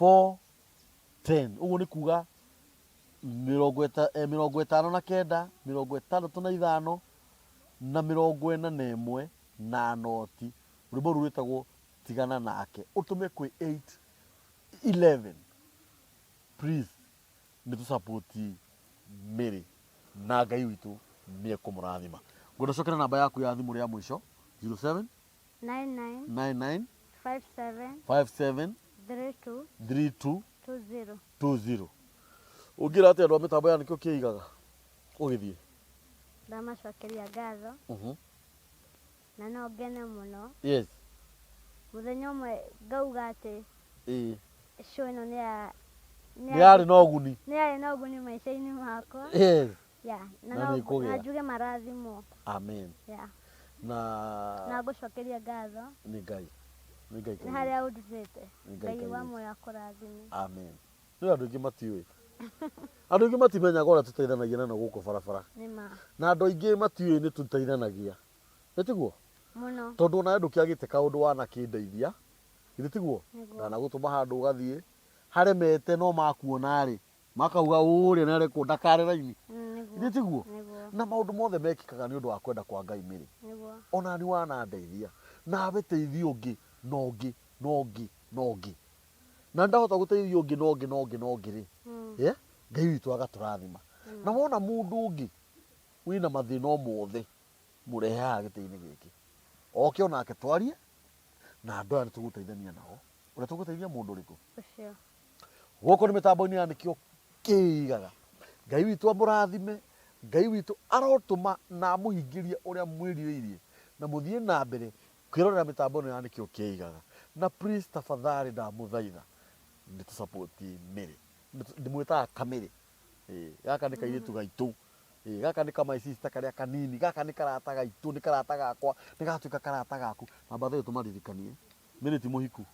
[SPEAKER 1] 410 uguo ni kuga 59 na 65 na 41 na noti rwimbo ruru rwitagwo tigana nake utume kwi 811 please ni tu support Miri na Ngai witu nĩ ekũmũrathima. Ngwenda cokera namba yaku ya thimũ ya mũico 07
[SPEAKER 2] 99
[SPEAKER 1] 99
[SPEAKER 2] 57
[SPEAKER 1] 57
[SPEAKER 2] 32
[SPEAKER 1] 32
[SPEAKER 2] 20.
[SPEAKER 1] 20. Ũngĩra atĩ andũ a mĩtambo ya nĩkĩo kĩigaga ũgĩthiĩ?
[SPEAKER 2] Ndamacokeria ngatho na no ngene mũno.
[SPEAKER 1] Yes.
[SPEAKER 2] Mũthenya ũmwe ngauga atĩ show ĩno
[SPEAKER 1] nĩ yarĩ na ũguni.
[SPEAKER 2] Nĩ yarĩ na ũguni maica-inĩ makwa.
[SPEAKER 1] Yes.
[SPEAKER 2] Yeah, na njuge marathimwo.
[SPEAKER 1] Amen.
[SPEAKER 2] Yeah.
[SPEAKER 1] Na
[SPEAKER 2] ngũcokeria ngatho
[SPEAKER 1] nĩ Ngai. Nĩ Ngai.
[SPEAKER 2] Nĩ harĩa ũndutĩte. Ngai wa muoyo akũrathime.
[SPEAKER 1] Amen. Nĩ andũ aingĩ matiũĩ. Andũ aingĩ matimenyaga ũrĩa tũteithanagia na gũkũ barabara.
[SPEAKER 2] Nĩma. Na
[SPEAKER 1] andũ aingĩ matiũĩ nĩ tũteithanagia. Nĩtiguo?
[SPEAKER 2] Mũno.
[SPEAKER 1] Tondũ ona ndũkĩagĩte kaũndũ wanakĩndeithia. Nĩtiguo? Ndanagũtũma handũ ũgathiĩ. Haremete no makuona rĩ. Makauga ũrĩa nĩ arĩ kũnda kare raini. Nĩtiguo? Na maũndũ mothe mekĩkaga nĩ ũndũ wa kwenda kwa Ngai mĩrĩ. Ona nĩ wanandeithia. Nawe teithia ũngĩ, na ũngĩ, na ũngĩ, na ũngĩ. Na ndahota gũteithia ũngĩ, na ũngĩ rĩ. Ngai witũ agatũrathima. Na wona mũndũ ũngĩ wĩna mathĩna o mothe mũrehe haha gĩtĩ-inĩ gĩkĩ. Oke onake twarie na andũ aya nĩ tũgũteithania nao. Ũrĩa tũgũteithia mũndũ ũrĩkũ? Ucio. Gũkũ nĩ mĩtambo-inĩ ya nĩkĩo kĩigaga. Ngai witũ amũrathime. Ngai witũ arotũma na amũhingĩrie ũrĩa mwĩrirĩirie. Na mũthiĩ na mbere kwĩrorera mĩtambo ĩno ya nĩkĩo kĩigaga. Na please tafadhali ndamũthaitha nĩ tũsupport mĩrĩ. Ndĩmwĩtaga kamĩrĩ. Gaka nĩ kairĩtu gaitũ. Gaka nĩ kama sister karĩa kanini. Gaka nĩ karata gaitũ, nĩ karata gakwa, nĩ gatuĩka karata gaku. Na bathe tũmaririkanie. Mĩrĩ ti mũhiku.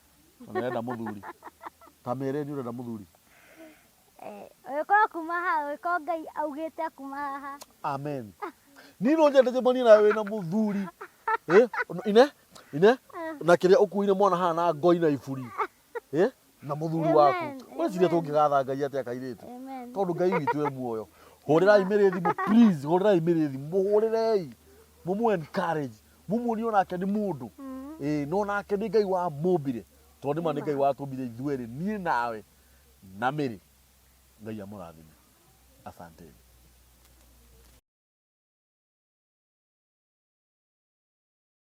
[SPEAKER 1] Na nĩrenda mũthuri. Kamere nĩ ũrenda mũthuri.
[SPEAKER 2] Ũgĩkorwo kuma haha, ũgĩkorwo Ngai augĩte kuma haha.
[SPEAKER 1] Amen. Niĩ no nyende njemanie nawe wĩna mũthuri. Ine? Na kĩrĩa ũkuuire mwana haha na ngoi na iburi. Na mũthuri waku. Weciria tũngĩgatha Ngai atĩa kairĩtu. Tondũ Ngai witũ e muoyo. Hũrĩrai mĩrĩ thimũ please, hũrĩrai mĩrĩ thimũ. Mũhũrĩrei. Mũmũ encourage. Mũmuonie onake nĩ mũndũ. No nake nĩ Ngai wa mũmbire. Tondũ nĩ Ngai watũmbire ithuerĩ niĩ nawe na mĩrĩ. Ngai amũrathime. Asante.